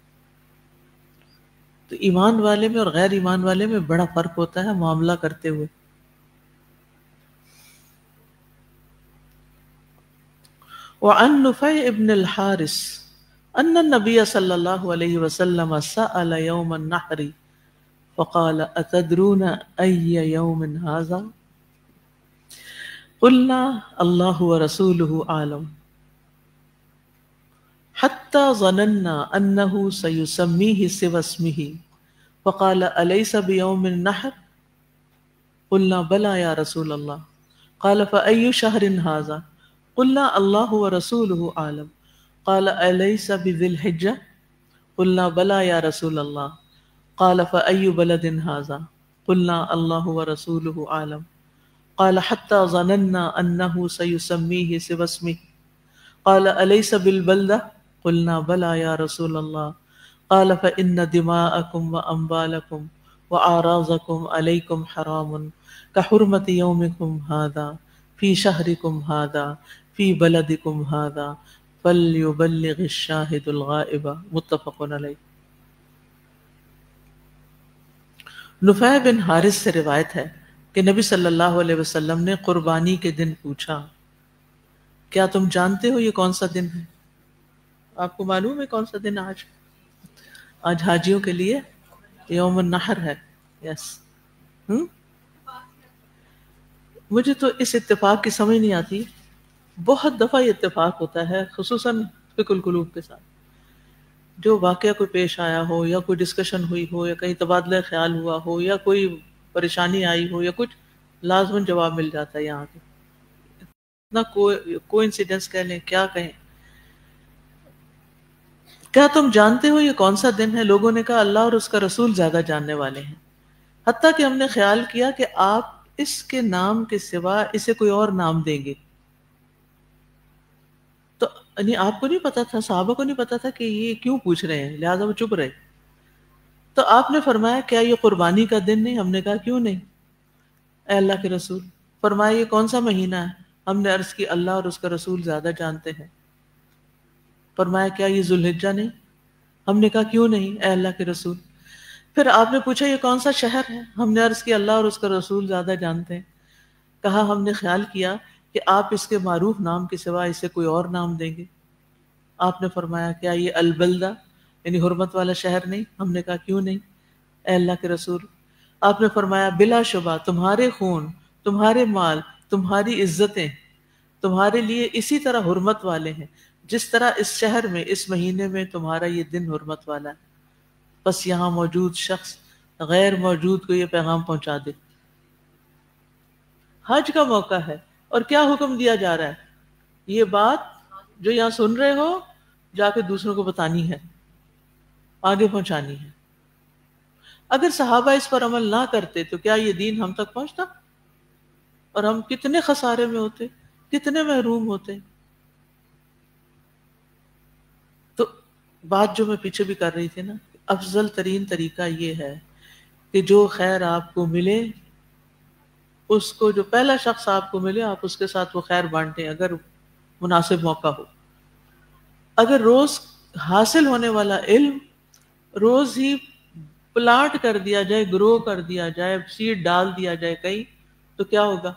تو ایمان والے میں اور غیر ایمان والے میں بڑا فرق ہوتا ہے معاملہ کرتے ہوئے۔ وعن نفیع ابن الحارث ان النبی صلی اللہ علیہ وسلم سأل یوم النحر فقال اتدرون ای یوم هذا؟ قلنا اللہ ورسولہ عالم حتی ظننا انہ سیسمیہ سوى اسمہ فقال الیس بیوم النحر؟ قلنا بلا یا رسول اللہ۔ قال فأی شہر ھذا؟ قلنا اللہ ورسولہ عالم۔ قال الیس بذی الحجہ؟ قلنا بلا یا رسول اللہ۔ قال فأی بلد ھذا؟ قلنا اللہ ورسولہ عالم۔ قال حتى ظننا أنه سيسميه سوى اسمه۔ قال أليس بالبلدة؟ قلنا بلى يا رسول الله۔ قال فإن دماءكم وأموالكم وأعراضكم عليكم حرام كحرمة يومكم هذا في شهركم هذا في بلدكم هذا فليبلغ الشاهد الغائب۔ متفق علیہ۔ نفیع بن حارث سے روایت ہے کہ نبی صلی اللہ علیہ وسلم نے قربانی کے دن پوچھا، کیا تم جانتے ہو یہ کون سا دن ہے؟ آپ کو معلوم ہے کون سا دن آج؟ آج حاجیوں کے لیے یوم النحر ہے۔ یس مجھے تو اس اتفاق کی سمجھ نہیں آتی، بہت دفعہ یہ اتفاق ہوتا ہے خصوصاً فقہ القلوب کے ساتھ، جو واقعہ کوئی پیش آیا ہو یا کوئی ڈسکشن ہوئی ہو یا کہیں تبادلہ خیال ہوا ہو یا کوئی پریشانی آئی ہو یا کچھ، لازماً جواب مل جاتا ہے یہاں کے، اتنا کوئی انسیڈنس کہہ لیں، کیا کہیں، کیا تم جانتے ہو یہ کون سا دن ہے؟ لوگوں نے کہا اللہ اور اس کا رسول زیادہ جاننے والے ہیں، حتیٰ کہ ہم نے خیال کیا کہ آپ اس کے نام کے سوا اسے کوئی اور نام دیں گے. تو یعنی آپ کو نہیں پتا تھا، صحابہ کو نہیں پتا تھا کہ یہ کیوں پوچھ رہے ہیں، لہٰذا وہ چپ رہے. تو آپ نے فرمایا کیا یہ قربانی کا دن نہیں؟ ہم نے کہا کیوں نہیں اے اللہ کے رسول. فرمایا یہ کون سا مہینہ ہے؟ ہم نے عرض کی اللہ اور اس کا رسول زیادہ جانتے ہیں. فرمایا کیا یہ ذوالحجہ نہیں؟ ہم نے کہا کیوں نہیں اے اللہ کے رسول. پھر آپ نے پوچھا یہ کون سا شہر ہے؟ ہم نے عرض کی اللہ اور اس کا رسول زیادہ جانتے ہیں. کہا ہم نے خیال کیا کہ آپ اس کے معروف نام کے سوا اسے کوئی اور نام دیں گے. آپ نے فرمایا کیا یہ البلدہ یعنی حرمت والا شہر نہیں؟ ہم نے کہا کیوں نہیں اے اللہ کے رسول. آپ نے فرمایا بلا شبہ تمہارے خون، تمہارے مال، تمہاری عزتیں تمہارے لیے اسی طرح حرمت والے ہیں جس طرح اس شہر میں اس مہینے میں تمہارا یہ دن حرمت والا ہے. بس یہاں موجود شخص غیر موجود کو یہ پیغام پہنچا دے. حج کا موقع ہے اور کیا حکم دیا جا رہا ہے؟ یہ بات جو یہاں سن رہے ہو جا کے دوسروں کو بتانی ہے، آگے پہنچانی ہے. اگر صحابہ اس پر عمل نہ کرتے تو کیا یہ دین ہم تک پہنچتا؟ اور ہم کتنے خسارے میں ہوتے، کتنے محروم ہوتے. تو بات جو میں پیچھے بھی کر رہی تھی نا، افضل ترین طریقہ یہ ہے کہ جو خیر آپ کو ملے اس کو، جو پہلا شخص آپ کو ملے آپ اس کے ساتھ وہ خیر بانٹیں اگر مناسب موقع ہو. اگر روز حاصل ہونے والا علم روز ہی پلانٹ کر دیا جائے، گرو کر دیا جائے، سیڈ ڈال دیا جائے کہیں، تو کیا ہوگا؟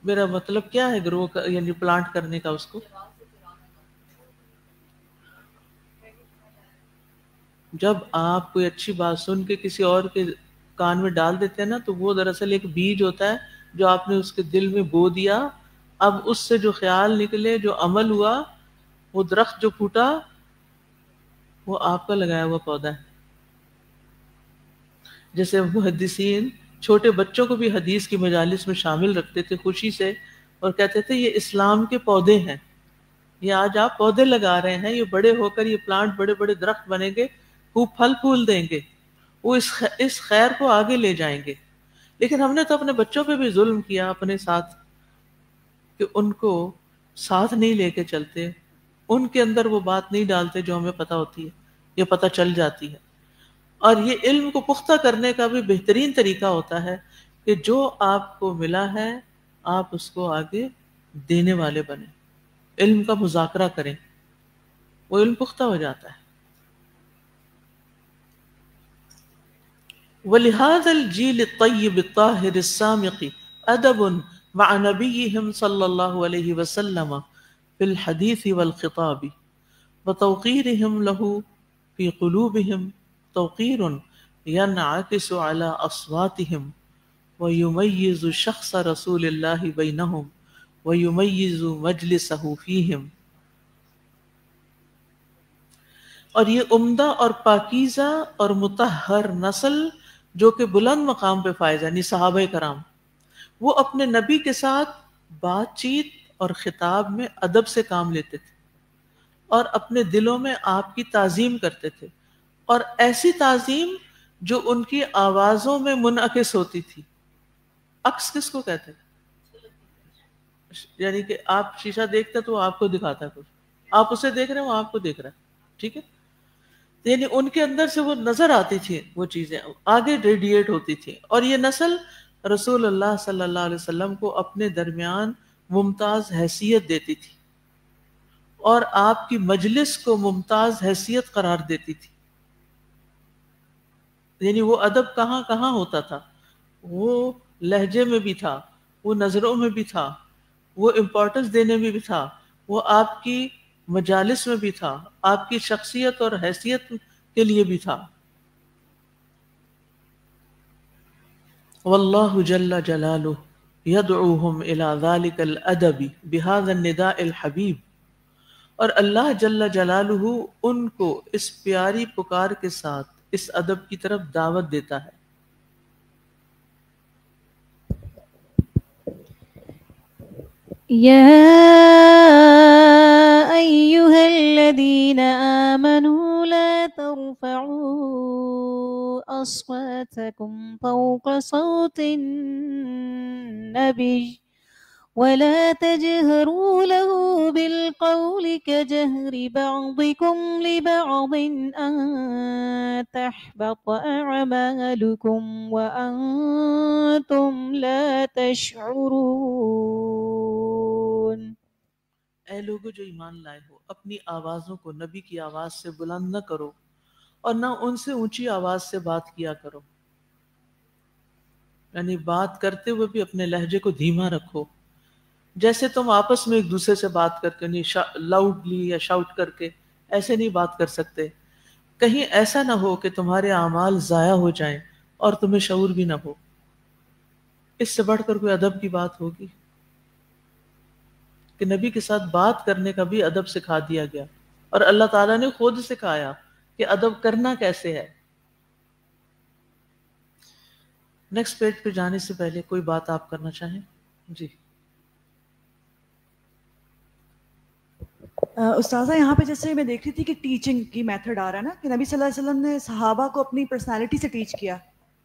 میرا مطلب کیا ہے گرو یعنی پلانٹ کرنے کا؟ اس کو جب آپ کوئی اچھی بات سن کے کسی اور کے کان میں ڈال دیتے ہیں نا، تو وہ دراصل ایک بیج ہوتا ہے جو آپ نے اس کے دل میں بو دیا. اب اس سے جو خیال نکلے، جو عمل ہوا، وہ درخت جو پھوٹا وہ آپ کا لگایا ہوا پودا ہے. جیسے محدثین چھوٹے بچوں کو بھی حدیث کی مجالس میں شامل رکھتے تھے خوشی سے، اور کہتے تھے یہ اسلام کے پودے ہیں، یہ آج آپ پودے لگا رہے ہیں، یہ بڑے ہو کر یہ پلانٹ بڑے بڑے درخت بنیں گے، خوب پھل پھول دیں گے، وہ اس خیر کو آگے لے جائیں گے. لیکن ہم نے تو اپنے بچوں پہ بھی ظلم کیا اپنے ساتھ، کہ ان کو ساتھ نہیں لے کے چلتے، ان کے اندر وہ بات نہیں ڈالتے جو ہمیں پتہ ہوتی ہے، یہ پتہ چل جاتی ہے. اور یہ علم کو پختہ کرنے کا بھی بہترین طریقہ ہوتا ہے کہ جو آپ کو ملا ہے آپ اس کو آگے دینے والے بنیں، علم کا مذاکرہ کریں، وہ علم پختہ ہو جاتا ہے. وَلِهَذَا الْجِيلِ الطَّيِّبِ الطَّاهِرِ السَّامِقِ أَدَبٌ مع نبيهم صلى الله عليه وسلم في الحديث والخطاب وتوقيرهم له في قلوبهم توقير ينعكس على أصواتهم ويميز شخص رسول الله بينهم ويميز مجلسه فيهم. اور یہ عمدہ اور پاکیزہ اور مطہر نسل جو کہ بلند مقام پہ فائز ہے، یعنی صحابہ کرام، وہ اپنے نبی کے ساتھ بات چیت اور خطاب میں ادب سے کام لیتے تھے اور اپنے دلوں میں آپ کی تعظیم کرتے تھے، اور ایسی تعظیم جو ان کی آوازوں میں منعکس ہوتی تھی. عکس کس کو کہتے ہیں؟ یعنی کہ آپ شیشہ دیکھتے تو وہ آپ کو دکھاتا ہے کچھ، آپ اسے دیکھ رہے ہیں وہ آپ کو دیکھ رہا ہے، ٹھیک ہے؟ یعنی ان کے اندر سے وہ نظر آتی تھی، وہ چیزیں آگے ریڈیٹ ہوتی تھی. اور یہ نسل رسول اللہ صلی اللہ علیہ وسلم کو اپنے درمیان ممتاز حیثیت دیتی تھی اور آپ کی مجلس کو ممتاز حیثیت قرار دیتی تھی. یعنی وہ ادب کہاں کہاں ہوتا تھا، وہ لہجے میں بھی تھا، وہ نظروں میں بھی تھا، وہ امپورٹنس دینے میں بھی تھا، وہ آپ کی مجالس میں بھی تھا، آپ کی شخصیت اور حیثیت کے لیے بھی تھا. واللہ جل جلالہ یدعوہم الی ذلک الادب بہذا النداء الحبیب، اور اللہ جل جلالہ ان کو اس پیاری پکار کے ساتھ اس ادب کی طرف دعوت دیتا ہے. یا ایھا أصواتكم فوق صوت النبي ولا تجهروا له بالقول كجهر بعضكم لبعض أن تحبط أعمالكم وأنتم لا تشعرون. اے لوگو جو ایمان لائے ہو، اپنی آوازوں کو نبی کی آواز سے بلند نہ کرو اور نہ ان سے اونچی آواز سے بات کیا کرو، یعنی بات کرتے ہوئے بھی اپنے لہجے کو دھیما رکھو، جیسے تم آپس میں ایک دوسرے سے بات کر کے، لاؤڈلی یا شاؤٹ کر کے ایسے نہیں بات کر سکتے. کہیں ایسا نہ ہو کہ تمہارے اعمال ضائع ہو جائیں اور تمہیں شعور بھی نہ ہو. اس سے بڑھ کر کوئی ادب کی بات ہوگی کہ نبی کے ساتھ بات کرنے کا بھی ادب سکھا دیا گیا، اور اللہ تعالیٰ نے خود سکھایا کہ ادب کرنا کیسے ہے. نیکسٹ پیج پہ جانے سے پہلے کوئی بات آپ کرنا چاہیں؟ جی استاذہ، یہاں پہ جیسے میں دیکھ رہی تھی کہ ٹیچنگ کی میتھڈ آ رہا ہے نا، کہ نبی صلی اللہ علیہ وسلم نے صحابہ کو اپنی پرسنالٹی سے ٹیچ کیا،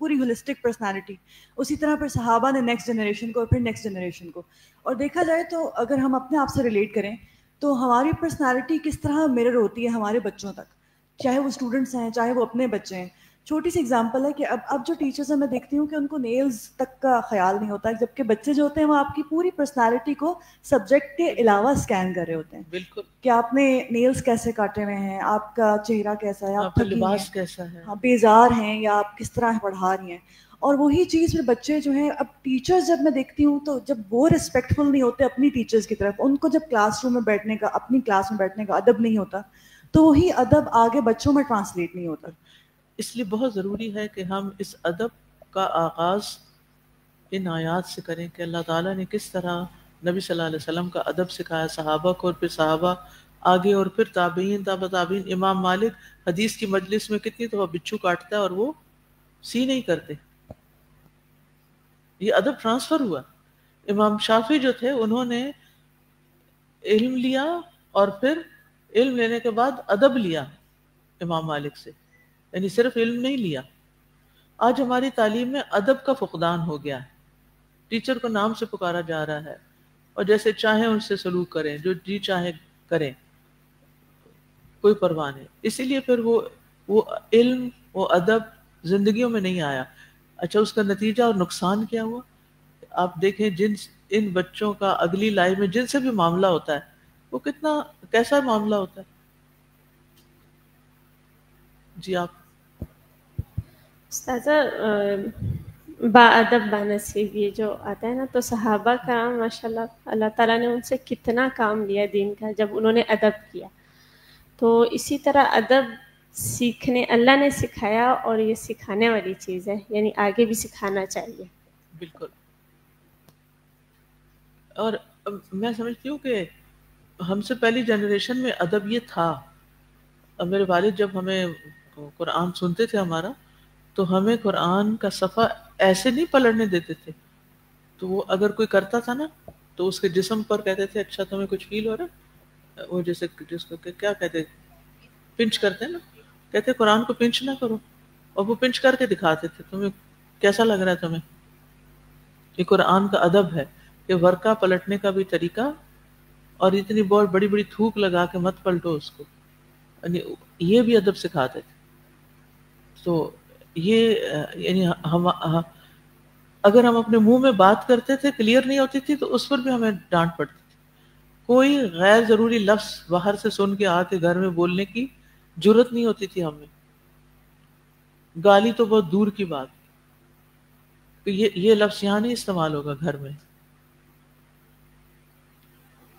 پوری ہولسٹک پرسنالٹی. اسی طرح پھر صحابہ نے نیکسٹ جنریشن کو اور پھر نیکسٹ جنریشن کو. اور دیکھا جائے تو اگر ہم اپنے آپ سے ریلیٹ کریں تو ہماری پرسنالٹی کس طرح میرر ہوتی ہے ہمارے بچوں تک، چاہے وہ اسٹوڈنٹس ہیں چاہے وہ اپنے بچے ہیں. چھوٹی سی اگزامپل ہے کہ اب جو ٹیچرز ہیں میں دیکھتی ہوں کہ ان کو نیلز تک کا خیال نہیں ہوتا ہے، جبکہ بچے جو ہوتے ہیں وہ آپ کی پوری پرسنالٹی کو سبجیکٹ کے علاوہ اسکین کر رہے ہوتے ہیں. بالکل، کہ آپ نے نیلز کیسے کاٹے ہوئے ہیں، آپ کا چہرہ کیسا ہے، آپ کا تھکی لباس ہیں، کیسا ہے، ہاں بیزار ہیں یا آپ کس طرح پڑھا رہی ہیں. اور وہی چیز پھر بچے جو ہیں، اب ٹیچرز جب میں دیکھتی ہوں تو جب وہ ریسپیکٹفل نہیں ہوتے اپنی ٹیچرز کی طرف، ان کو جب کلاس روم میں بیٹھنے کا، اپنی کلاس میں بیٹھنے کا ادب نہیں ہوتا، تو وہی ادب آگے بچوں میں ٹرانسلیٹ نہیں ہوتا. اس لیے بہت ضروری ہے کہ ہم اس ادب کا آغاز ان آیات سے کریں کہ اللہ تعالیٰ نے کس طرح نبی صلی اللہ علیہ وسلم کا ادب سکھایا صحابہ کو، اور پھر صحابہ آگے، اور پھر تابعین، تابع تابعین. امام مالک حدیث کی مجلس میں کتنی دفعہ بچھو کاٹتا ہے اور وہ سی نہیں کرتے. یہ ادب ٹرانسفر ہوا. امام شافعی جو تھے انہوں نے علم لیا اور پھر علم لینے کے بعد ادب لیا امام مالک سے، یعنی صرف علم نہیں لیا. آج ہماری تعلیم میں ادب کا فقدان ہو گیا ہے. ٹیچر کو نام سے پکارا جا رہا ہے اور جیسے چاہیں ان سے سلوک کریں، جو جی چاہیں کریں، کوئی پرواہ نہیں. اسی لیے پھر وہ علم، وہ ادب زندگیوں میں نہیں آیا. اچھا، اس کا نتیجہ اور نقصان کیا ہوا؟ آپ دیکھیں ان بچوں کا اگلی لائف میں جن سے بھی معاملہ ہوتا ہے وہ کیسا معاملہ ہوتا ہے. جی آپ استاذہ، با ادب با نصیب یہ جو آتا ہے نا، تو صحابہ کرام ماشاءاللہ اللہ تعالیٰ نے ان سے کتنا کام لیا دین کا جب انہوں نے ادب کیا. تو اسی طرح ادب سیکھنے اللہ نے سکھایا، اور یہ سکھانے والی چیز ہے، یعنی آگے بھی سکھانا چاہیے. بالکل. اور میں سمجھتی ہوں کہ ہم سے پہلی جنریشن میں ادب یہ تھا. اب میرے والد جب ہمیں قرآن سنتے تھے ہمارا، تو ہمیں قرآن کا صفحہ ایسے نہیں پلٹنے دیتے تھے. تو وہ اگر کوئی کرتا تھا نا تو اس کے جسم پر کہتے تھے اچھا تمہیں کچھ فیل ہو رہا ہے، وہ جیسے جس کو کیا کہتے، پنچ کرتے ہیں نا، کہتے قرآن کو پنچ نہ کرو، اور وہ پنچ کر کے دکھاتے تھے تمہیں کیسا لگ رہا ہے تمہیں. یہ قرآن کا ادب ہے کہ ورقہ پلٹنے کا بھی طریقہ، اور اتنی بہت بڑی بڑی تھوک لگا کے مت پلٹو اس کو، یہ بھی ادب سکھاتے تھے. تو یہ یعنی اگر ہم اپنے منہ میں بات کرتے تھے کلیئر نہیں ہوتی تھی تو اس پر بھی ہمیں ڈانٹ پڑتی تھی. کوئی غیر ضروری لفظ باہر سے سن کے آ کے گھر میں بولنے کی جرت نہیں ہوتی تھی ہمیں. گالی تو بہت دور کی بات، یہ لفظ یہاں نہیں استعمال ہوگا گھر میں.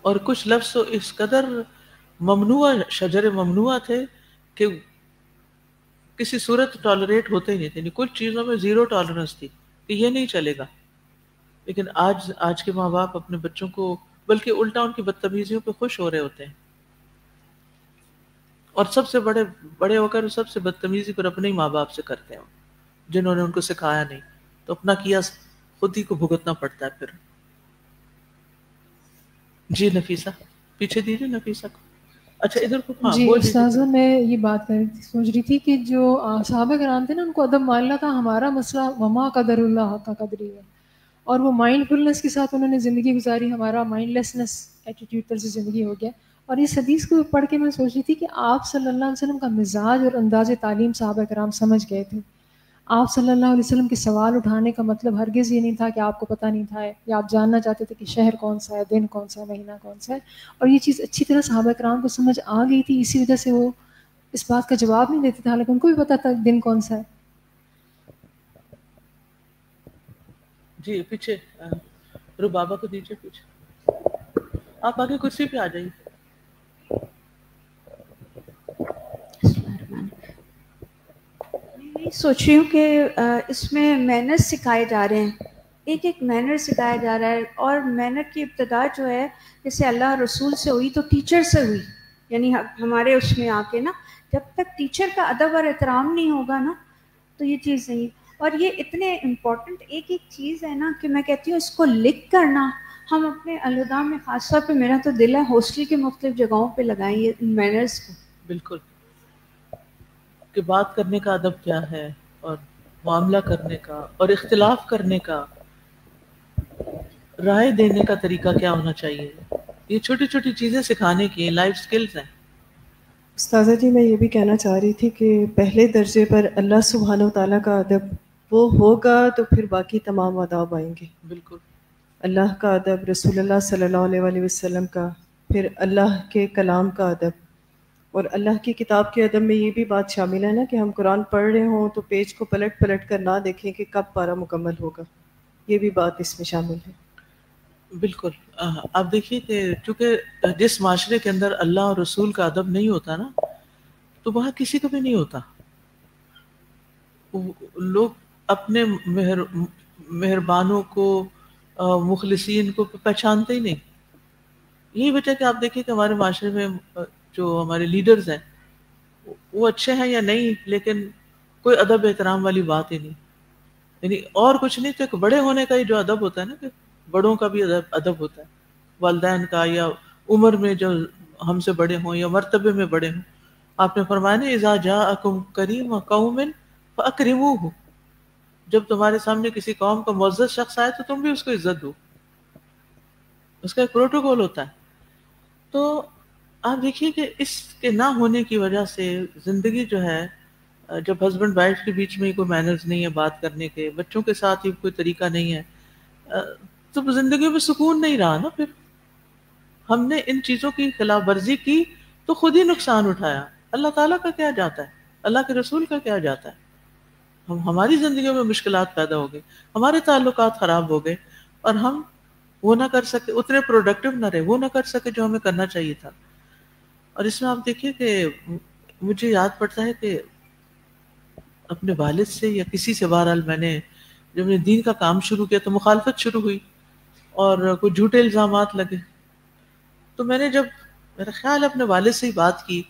اور کچھ لفظ تو اس قدر ممنوع، شجر ممنوع تھے کہ کسی صورت ٹالریٹ ہوتے ہی نہیں تھے. کچھ چیزوں میں زیرو ٹالرنس تھی کہ یہ نہیں چلے گا. لیکن آج کے ماں باپ اپنے بچوں کو بلکہ الٹا ان کی بدتمیزیوں پہ خوش ہو رہے ہوتے ہیں، اور سب سے بڑے ہو کر سب سے بدتمیزی پر اپنے ہی ماں باپ سے کرتے ہیں جنہوں نے ان کو سکھایا نہیں. تو اپنا کیا خود ہی کو بھگتنا پڑتا ہے پھر. جی نفیسہ، پیچھے دیجیے نفیسہ کو. اچھا ادھر کو جی استاذہ میں یہ بات سوچ رہی تھی کہ جو صحابہ کرام تھے نا ان کو ادب معاملہ تھا، ہمارا مسئلہ وما قدر اللہ کا قدری ہے، اور وہ مائنڈ فلنس کے ساتھ انہوں نے زندگی گزاری، ہمارا مائنڈ لیسنس ایٹیٹیوڈ طرز زندگی ہو گیا. اور اس حدیث کو پڑھ کے میں سوچ رہی تھی کہ آپ صلی اللہ علیہ وسلم کا مزاج اور انداز تعلیم صحابہ کرام سمجھ گئے تھے. آپ صلی اللہ علیہ وسلم کے سوال اٹھانے کا مطلب ہرگز یہ نہیں تھا کہ آپ کو پتہ نہیں تھا یا آپ جاننا چاہتے تھے کہ شہر کون سا ہے، دن کون سا ہے، مہینہ کون سا ہے. اور یہ چیز اچھی طرح صحابہ کرام کو سمجھ آ گئی تھی، اسی وجہ سے وہ اس بات کا جواب نہیں دیتے تھے، حالانکہ ان کو بھی پتہ تھا دن کون سا ہے. جی پیچھے ربابہ کو دیجیے، پیچھے آپ آگے کرسی پہ آ جائیے. میں سوچ رہی ہوں کہ اس میں مینرز سکھائے جا رہے ہیں، ایک ایک مینر سکھایا جا رہا ہے، اور مینر کی ابتدا جو ہے جیسے اللہ رسول سے ہوئی تو ٹیچر سے ہوئی، یعنی ہمارے اس میں آ کے نا جب تک ٹیچر کا ادب اور احترام نہیں ہوگا نا تو یہ چیز نہیں. اور یہ اتنے امپورٹنٹ ایک ایک چیز ہے نا کہ میں کہتی ہوں اس کو لکھ کرنا ہم اپنے الوداع میں، خاص طور پہ میرا تو دل ہے ہاسٹل کے مختلف جگہوں پہ لگائیں یہ مینرز کو. بالکل، کہ بات کرنے کا ادب کیا ہے، اور معاملہ کرنے کا، اور اختلاف کرنے کا، رائے دینے کا طریقہ کیا ہونا چاہیے. یہ چھوٹی چھوٹی چیزیں سکھانے کی لائف سکلز ہیں. استاذہ جی میں یہ بھی کہنا چاہ رہی تھی کہ پہلے درجے پر اللہ سبحانہ و تعالیٰ کا ادب وہ ہوگا تو پھر باقی تمام آداب آئیں گے. بالکل، اللہ کا ادب، رسول اللہ صلی اللہ علیہ وسلم کا، پھر اللہ کے کلام کا ادب، اور اللہ کی کتاب کے ادب میں یہ بھی بات شامل ہے نا کہ ہم قرآن پڑھ رہے ہوں تو پیج کو پلٹ پلٹ کر نہ دیکھیں کہ کب پارہ مکمل ہوگا، یہ بھی بات اس میں شامل ہے. بالکل. آپ دیکھیے کہ چونکہ جس معاشرے کے اندر اللہ اور رسول کا ادب نہیں ہوتا نا تو وہاں کسی کو بھی نہیں ہوتا. لوگ اپنے مہربانوں کو، مخلصین کو پہچانتے ہی نہیں. یہی وجہ کہ آپ دیکھیے کہ ہمارے معاشرے میں جو ہمارے لیڈرز ہیں وہ اچھے ہیں یا نہیں، لیکن کوئی ادب احترام والی بات ہی نہیں. یعنی اور کچھ نہیں تو ایک بڑے ہونے کا ہی جو ادب ہوتا ہے نا، کہ بڑوں کا بھی ادب ہوتا ہے، والدین کا، یا عمر میں جو ہم سے بڑے ہوں یا مرتبے میں بڑے ہوں. آپ نے فرمایا نا اذا جاءکم کریم قوم فاکرموہ، جب تمہارے سامنے کسی قوم کا معزز شخص آئے تو تم بھی اس کو عزت دو. اس کا ایک پروٹوکول ہوتا ہے. تو آپ دیکھیے کہ اس کے نہ ہونے کی وجہ سے زندگی جو ہے، جب ہسبینڈ وائف کے بیچ میں کوئی مینرز نہیں ہے بات کرنے کے، بچوں کے ساتھ ہی کوئی طریقہ نہیں ہے، تو زندگی میں سکون نہیں رہا نا. پھر ہم نے ان چیزوں کی خلاف ورزی کی تو خود ہی نقصان اٹھایا. اللہ تعالیٰ کا کیا جاتا ہے، اللہ کے رسول کا کیا جاتا ہے. ہماری زندگیوں میں مشکلات پیدا ہو گئی، ہمارے تعلقات خراب ہو گئے، اور ہم وہ نہ کر سکے، اتنے پروڈکٹیو نہ رہے، وہ نہ کر سکے جو ہمیں کرنا چاہیے تھا. اور اس میں آپ دیکھیے کہ مجھے یاد پڑتا ہے کہ اپنے والد سے یا کسی سے، بہرحال میں نے جب میں نے دین کا کام شروع کیا تو مخالفت شروع ہوئی اور کوئی جھوٹے الزامات لگے. تو میں نے جب میرا خیال اپنے والد سے ہی بات کی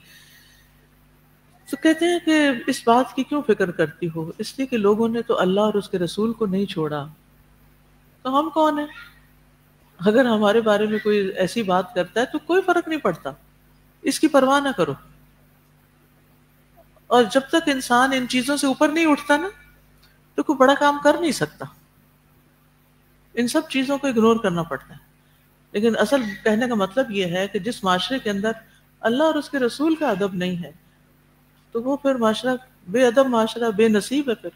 تو کہتے ہیں کہ اس بات کی کیوں فکر کرتی ہو؟ اس لیے کہ لوگوں نے تو اللہ اور اس کے رسول کو نہیں چھوڑا، تو ہم کون ہیں؟ اگر ہمارے بارے میں کوئی ایسی بات کرتا ہے تو کوئی فرق نہیں پڑتا، اس کی پرواہ نہ کرو. اور جب تک انسان ان چیزوں سے اوپر نہیں اٹھتا نا تو کوئی بڑا کام کر نہیں سکتا. ان سب چیزوں کو اگنور کرنا پڑتا ہے. لیکن اصل کہنے کا مطلب یہ ہے کہ جس معاشرے کے اندر اللہ اور اس کے رسول کا ادب نہیں ہے تو وہ پھر معاشرہ بے ادب معاشرہ، بے نصیب ہے. پھر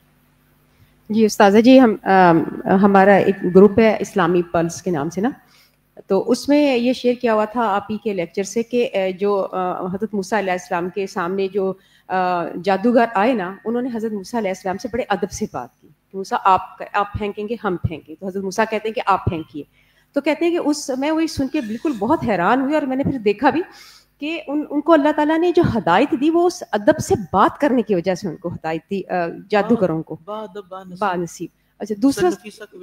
جی استاذہ جی، ہمارا ایک گروپ ہے اسلامی پلس کے نام سے نا، تو اس میں یہ شیئر کیا ہوا تھا آپ ہی کے لیکچر سے کہ جو حضرت موسیٰ علیہ السلام کے سامنے جو جادوگر آئے نا، انہوں نے حضرت موسیٰ علیہ السلام سے بڑے ادب سے بات کی کہ موسیٰ آپ پھینکیں گے، ہم پھینکیں. تو حضرت موسیٰ کہتے ہیں کہ آپ پھینکیے. تو کہتے ہیں کہ میں وہی سن کے بالکل بہت حیران ہوئی، اور میں نے پھر دیکھا بھی کہ ان کو اللہ تعالیٰ نے جو ہدایت دی وہ اس ادب سے بات کرنے کی وجہ سے ان کو ہدایت دی، جادوگروں کو با نصیب. اچھا دوسرا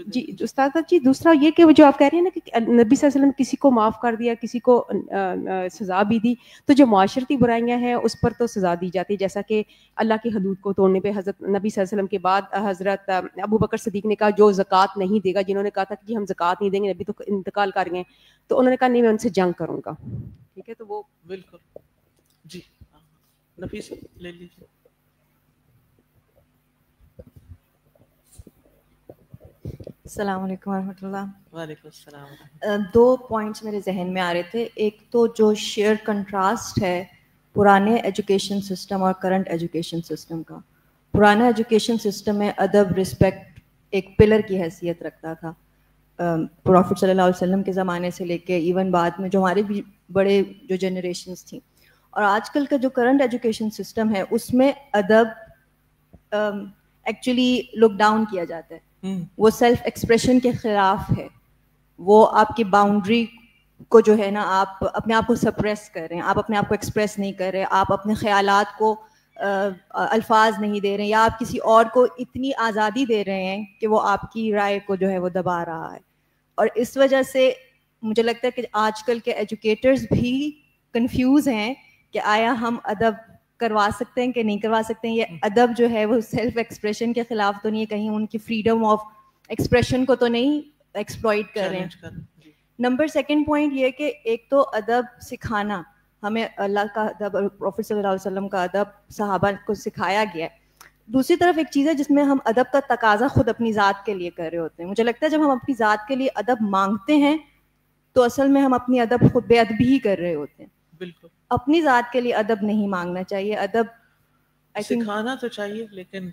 جی استاد جی، دوسرا یہ کہ وہ جو آپ کہہ رہے ہیں نا کہ نبی صلی اللہ علیہ وسلم کسی کو معاف کر دیا، کسی کو سزا بھی دی، تو جو معاشرتی برائیاں ہیں اس پر تو سزا دی جاتی ہے، جیسا کہ اللہ کی حدود کو توڑنے پہ حضرت نبی صلی اللہ علیہ وسلم کے بعد حضرت ابو بکر صدیق نے کہا جو زکوٰۃ نہیں دے گا، جنہوں نے کہا تھا کہ جی ہم زکوٰۃ نہیں دیں گے، نبی تو انتقال کر گئے، تو انہوں نے کہا نہیں میں ان سے جنگ کروں گا. ٹھیک ہے، تو وہ بالکل جی نفیس لے لیجیے. السلام علیکم ورحمۃ اللہ. وعلیکم السلام. 2 پوائنٹس میرے ذہن میں آ رہے تھے. ایک تو جو شیئر کنٹراسٹ ہے پرانے ایجوکیشن سسٹم اور کرنٹ ایجوکیشن سسٹم کا. پرانا ایجوکیشن سسٹم میں ادب رسپیکٹ ایک پلر کی حیثیت رکھتا تھا. پروفٹ صلی اللہ علیہ وسلم کے زمانے سے لے کے ایون بعد میں جو ہمارے بھی بڑے جو جنریشنز تھیں. اور آج کل کا جو کرنٹ ایجوکیشن سسٹم ہے اس میں ادب ایکچولی لک ڈاؤن کیا جاتا ہے. وہ سیلف ایکسپریشن کے خلاف ہے. وہ آپ کی باؤنڈری کو جو ہے نا آپ اپنے آپ کو سپریس کر رہے ہیں, آپ اپنے آپ کو ایکسپریس نہیں کر رہے, آپ اپنے خیالات کو الفاظ نہیں دے رہے ہیں, یا آپ کسی اور کو اتنی آزادی دے رہے ہیں کہ وہ آپ کی رائے کو جو ہے وہ دبا رہا ہے. اور اس وجہ سے مجھے لگتا ہے کہ آج کل کے ایجوکیٹرز بھی کنفیوز ہیں کہ آیا ہم ادب کروا سکتے ہیں کہ نہیں کروا سکتے ہیں. یہ ادب جو ہے وہ سیلف ایکسپریشن کے خلاف تو نہیں ہے, کہیں ان کی فریڈم آف ایکسپریشن کو تو نہیں ایکسپلائٹ کر رہے ہیں. نمبر 2 پوائنٹ یہ کہ ایک تو ادب سکھانا, ہمیں اللہ کا ادب اور پروفیٹ صلی اللہ علیہ وسلم کا ادب صحابہ کو سکھایا گیا ہے. دوسری طرف ایک چیز ہے جس میں ہم ادب کا تقاضا خود اپنی ذات کے لیے کر رہے ہوتے ہیں. مجھے لگتا ہے جب ہم اپنی ذات کے لیے ادب مانگتے ہیں تو اصل میں ہم اپنی ادب خود بے ادبی ہی کر رہے ہوتے ہیں. بالکل اپنی ذات کے لیے ادب نہیں مانگنا چاہیے. ادب سکھانا تو چاہیے لیکن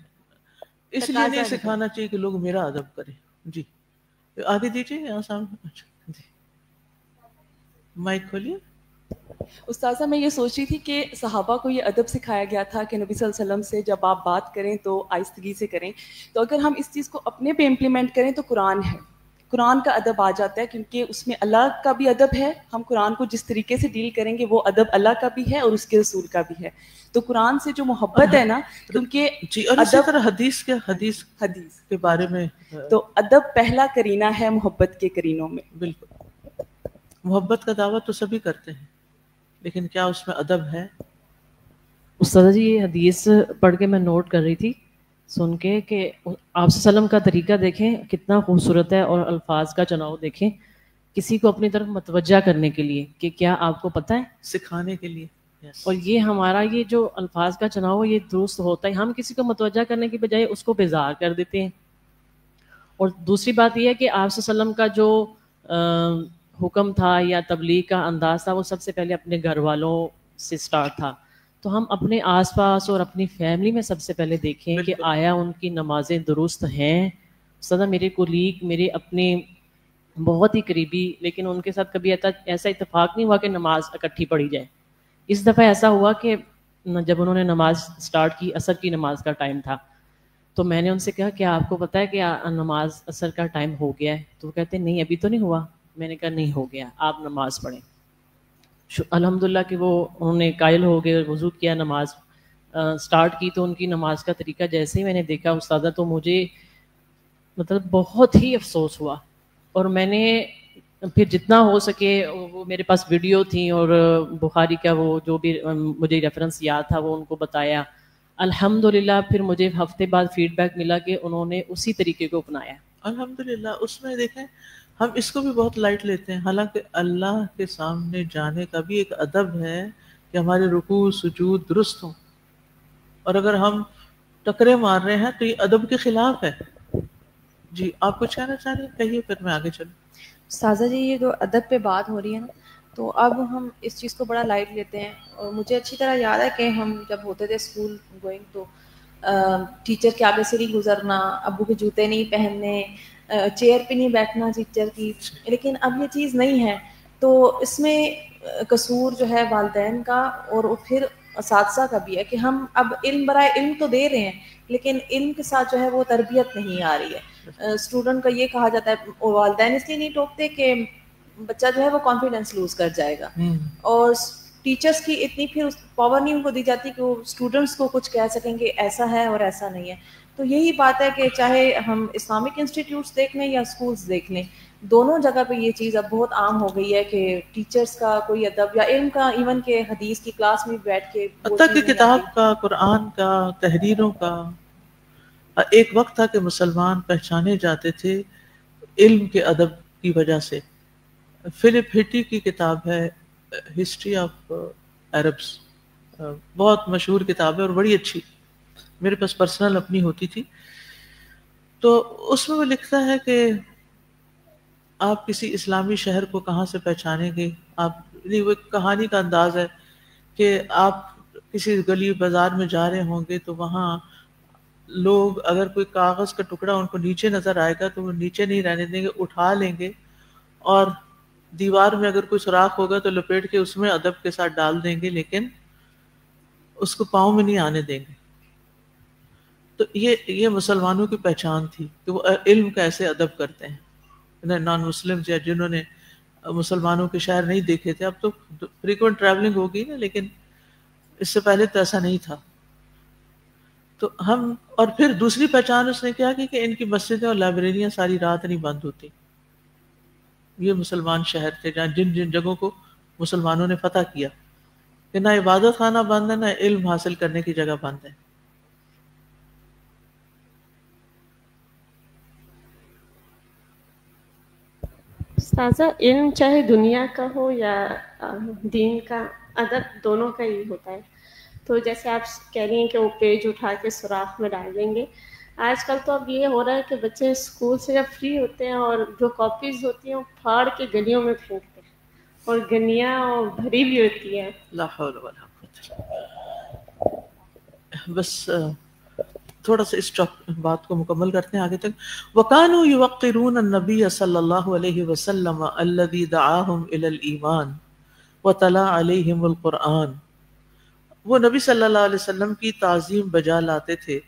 اس لیے نہیں سکھانا چاہیے کہ لوگ میرا ادب کریں. جی آگے دیجیے یہاں سامنے. جی مائک کھولیے. استاذہ میں یہ سوچ رہی تھی کہ صحابہ کو یہ ادب سکھایا گیا تھا کہ نبی صلی اللہ علیہ وسلم سے جب آپ بات کریں تو آہستگی سے کریں. تو اگر ہم اس چیز کو اپنے پہ امپلیمنٹ کریں تو قرآن ہے, قرآن کا ادب آ جاتا ہے, کیونکہ اس میں اللہ کا بھی ادب ہے. ہم قرآن کو جس طریقے سے ڈیل کریں گے وہ ادب اللہ کا بھی ہے اور اس کے رسول کا بھی ہے. تو قرآن سے جو محبت ہے نا, کیونکہ جی اور اسی طرح حدیث کے بارے میں تو ادب پہلا کرینہ ہے محبت کے کرینوں میں. بالکل محبت کا دعویٰ تو سبھی کرتے ہیں لیکن کیا اس میں ادب ہے؟ استاد جی یہ حدیث پڑھ کے میں نوٹ کر رہی تھی سن کے کہ آپ صلی اللہ علیہ وسلم کا طریقہ دیکھیں کتنا خوبصورت ہے, اور الفاظ کا چناؤ دیکھیں کسی کو اپنی طرف متوجہ کرنے کے لیے کہ کیا آپ کو پتہ ہے, سکھانے کے لیے. اور یہ ہمارا یہ جو الفاظ کا چناؤ یہ درست ہوتا ہے. ہم کسی کو متوجہ کرنے کی بجائے اس کو بیزار کر دیتے ہیں. اور دوسری بات یہ ہے کہ آپ صلی اللہ علیہ وسلم کا جو حکم تھا یا تبلیغ کا انداز تھا وہ سب سے پہلے اپنے گھر والوں سے سٹارٹ تھا. تو ہم اپنے آس پاس اور اپنی فیملی میں سب سے پہلے دیکھیں کہ آیا ان کی نمازیں درست ہیں. سدا میرے کولیگ میرے اپنے بہت ہی قریبی, لیکن ان کے ساتھ کبھی ایسا اتفاق نہیں ہوا کہ نماز اکٹھی پڑھی جائے. اس دفعہ ایسا ہوا کہ جب انہوں نے نماز سٹارٹ کی, عصر کی نماز کا ٹائم تھا, تو میں نے ان سے کہا کہ آپ کو پتہ ہے کہ نماز عصر کا ٹائم ہو گیا ہے؟ تو وہ کہتے ہیں نہیں ابھی تو نہیں ہوا. میں نے کہا نہیں ہو گیا, آپ نماز پڑھیں. الحمدللہ کہ وہ انہوں نے قائل ہو گئے, وضو کیا, نماز سٹارٹ کی. تو ان کی نماز کا طریقہ جیسے ہی میں نے دیکھا استادہ تو مجھے مطلب بہت ہی افسوس ہوا. اور میں نے پھر جتنا ہو سکے وہ میرے پاس ویڈیو تھیں اور بخاری کا وہ جو بھی مجھے ریفرنس یاد تھا وہ ان کو بتایا. الحمدللہ پھر مجھے ہفتے بعد فیڈ بیک ملا کہ انہوں نے اسی طریقے کو اپنایا. الحمدللہ اس میں دیکھیں ہم اس کو بھی بہت لائٹ لیتے ہیں, حالانکہ اللہ کے سامنے جانے کا بھی ایک ادب ہے کہ ہمارے رکوع سجود درست ہوں. اور اگر ہم ٹکرے مار رہے ہیں تو یہ ادب کے خلاف ہے. جی آپ کچھ کہنا چاہ رہے ہیں کہیے, پھر میں آگے چلوں. استاذہ جی یہ جو ادب پہ بات ہو رہی ہے نا, تو اب ہم اس چیز کو بڑا لائٹ لیتے ہیں. اور مجھے اچھی طرح یاد ہے کہ ہم جب ہوتے تھے اسکول گوئنگ تو ٹیچر کے آگے سے نہیں گزرنا, ابو کے جوتے نہیں پہننے, چیئر پہ نہیں بیٹھنا ٹیچر کی. لیکن اب یہ چیز نہیں ہے. تو اس میں قصور جو ہے والدین کا اور پھر اساتذہ کا بھی ہے کہ ہم اب علم برائے علم تو دے رہے ہیں لیکن علم کے ساتھ جو ہے وہ تربیت نہیں آ رہی ہے. اسٹوڈنٹ کا یہ کہا جاتا ہے, اور والدین اس لیے نہیں ٹوکتے کہ بچہ جو ہے وہ کانفیڈنس لوز کر جائے گا, اور ٹیچرس کی اتنی پھر پاور نہیں ان کو دی جاتی کہ وہ اسٹوڈنٹس کو کچھ کہہ سکیں کہ ایسا ہے اور ایسا نہیں ہے. تو یہی بات ہے کہ چاہے ہم اسلامک انسٹیٹیوٹس دیکھ لیں یا اسکولس دیکھ لیں, دونوں جگہ پہ یہ چیز اب بہت عام ہو گئی ہے کہ ٹیچرس کا کوئی ادب یا علم کا, ایون کہ حدیث کی کلاس میں بیٹھ کے حتیٰ کہ کتاب کا, قرآن کا, تحریروں کا. ایک وقت تھا کہ مسلمان پہچانے جاتے تھے علم کے ادب کی وجہ سے. فلپ ہٹی کی کتاب ہے ہسٹری آف عربس, بہت مشہور کتاب ہے اور بڑی اچھی، میرے پاس پرسنل اپنی ہوتی تھی. تو اس میں وہ لکھتا ہے کہ آپ کسی اسلامی شہر کو کہاں سے پہچانیں گے. آپ وہ ایک کہانی کا انداز ہے کہ آپ کسی گلی بازار میں جا رہے ہوں گے تو وہاں لوگ اگر کوئی کاغذ کا ٹکڑا ان کو نیچے نظر آئے گا تو وہ نیچے نہیں رہنے دیں گے، اٹھا لیں گے، اور دیوار میں اگر کوئی سوراخ ہوگا تو لپیٹ کے اس میں ادب کے ساتھ ڈال دیں گے، لیکن اس کو پاؤں میں نہیں آنے دیں گے. تو یہ مسلمانوں کی پہچان تھی کہ وہ علم کا ایسے ادب کرتے ہیں. نان مسلم یا جنہوں نے مسلمانوں کے شہر نہیں دیکھے تھے، اب تو فریکوینٹ ٹریولنگ ہوگی نا، لیکن اس سے پہلے تو ایسا نہیں تھا. تو ہم، اور پھر دوسری پہچان اس نے کیا کی کہ ان کی مسجدیں اور لائبریریاں ساری رات نہیں بند ہوتی. یہ مسلمان شہر تھے جہاں جن جن جگہوں کو مسلمانوں نے فتح کیا کہ نہ عبادت خانہ بند ہے، نہ علم حاصل کرنے کی جگہ بند ہے. استاذہ، علم چاہے دنیا کا ہو یا دین کا، ادب دونوں کا ہی ہوتا ہے. تو جیسے آپ کہہ رہی ہیں کہ وہ پیج اٹھا کے سوراخ میں ڈال دیں گے، آج کل تو اب یہ ہو رہا ہے کہ بچے اسکول سے جب فری ہوتے ہیں اور جو کاپیز ہوتی ہیں وہ پھاڑ کے گلیوں میں پھینکتے ہیں، اور گلیاں بھری بھی ہوتی ہیں. لا حول ولا قوت. بس تھوڑا سا اس بات کو مکمل کرتے ہیں آگے تک. وَكَانُوا يُوَقِّرُونَ النَّبِيَّ صلی اللہ علیہ وسلم الَّذِي دَعَاهُمْ إِلَى الْإِيمَانِ وَتَلَا عَلَيْهِمُ الْقُرْآنَ. وہ نبی صلی اللہ علیہ وسلم کی تعظیم بجا لاتے تھے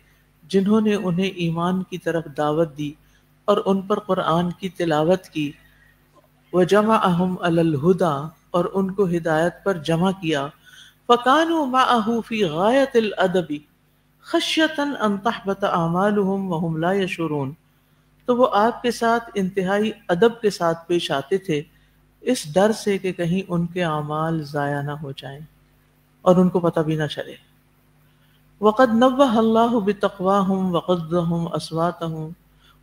جنہوں نے انہیں ایمان کی طرف دعوت دی اور ان پر قرآن کی تلاوت کی. وَجَمَعَهُمْ عَلَى الْهُدَى، اور ان کو ہدایت پر جمع کیا. فَكَانُوا مَعَهُ فِي غَايَةِ الْأَدَبِ خَشْيَةً أَن تَحْبَطَ أَعْمَالُهُمْ وَهُمْ لَا يَشْعُرُونَ. تو وہ آپ کے ساتھ انتہائی ادب کے ساتھ پیش آتے تھے، اس ڈر سے کہ کہیں ان کے اعمال ضائع نہ ہو جائیں اور ان کو پتہ بھی نہ چلے. وَقَدْ نَبَّهَ اللَّهُ بِتَقْوَاهُمْ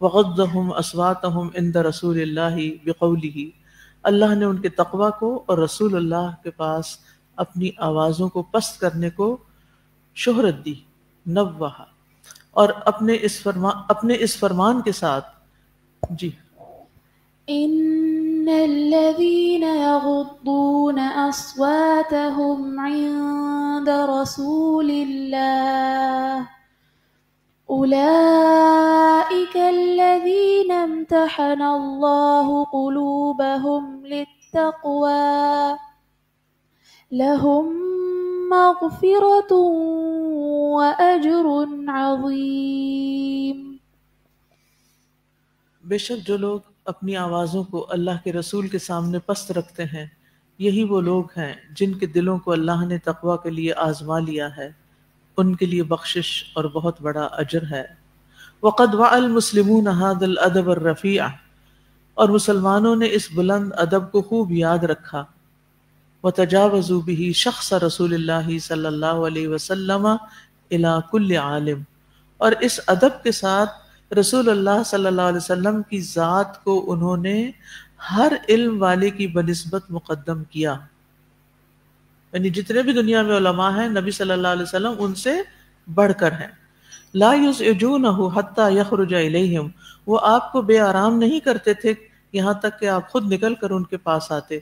وَغَضَّهُمْ أَصْوَاتَهُمْ عِنْدَ رَسُولِ اللَّهِ بِقَوْلِهِ. اللہ نے ان کے تقوی کو اور رسول اللہ کے پاس اپنی آوازوں کو پست کرنے کو شہرت دی، نوّہا، اور اپنے اس فرمان کے ساتھ. جی. إن الذين يغضون أصواتهم عند رسول الله أولئك الذين امتحن الله قلوبهم للتقوى لهم مغفرة وأجر عظيم. بے شک جو لوگ اپنی آوازوں کو اللہ کے رسول کے سامنے پست رکھتے ہیں، یہی وہ لوگ ہیں جن کے دلوں کو اللہ نے تقوی کے لیے آزما لیا ہے، ان کے لیے بخشش اور بہت بڑا اجر ہے. وقد وعى المسلمون هذا الادب الرفیع، اور مسلمانوں نے اس بلند ادب کو خوب یاد رکھا. وتجاوزوا به شخص رسول اللہ صلی اللہ علیہ وسلم الى كل عالم، اور اس ادب کے ساتھ رسول اللہ صلی اللہ علیہ وسلم کی ذات کو انہوں نے ہر علم والے کی بنسبت مقدم کیا. یعنی جتنے بھی دنیا میں علماء ہیں، نبی صلی اللہ علیہ وسلم ان سے بڑھ کر ہیں. لا یزعجونہ حتی یخرج الیہم، وہ آپ کو بے آرام نہیں کرتے تھے یہاں تک کہ آپ خود نکل کر ان کے پاس آتے.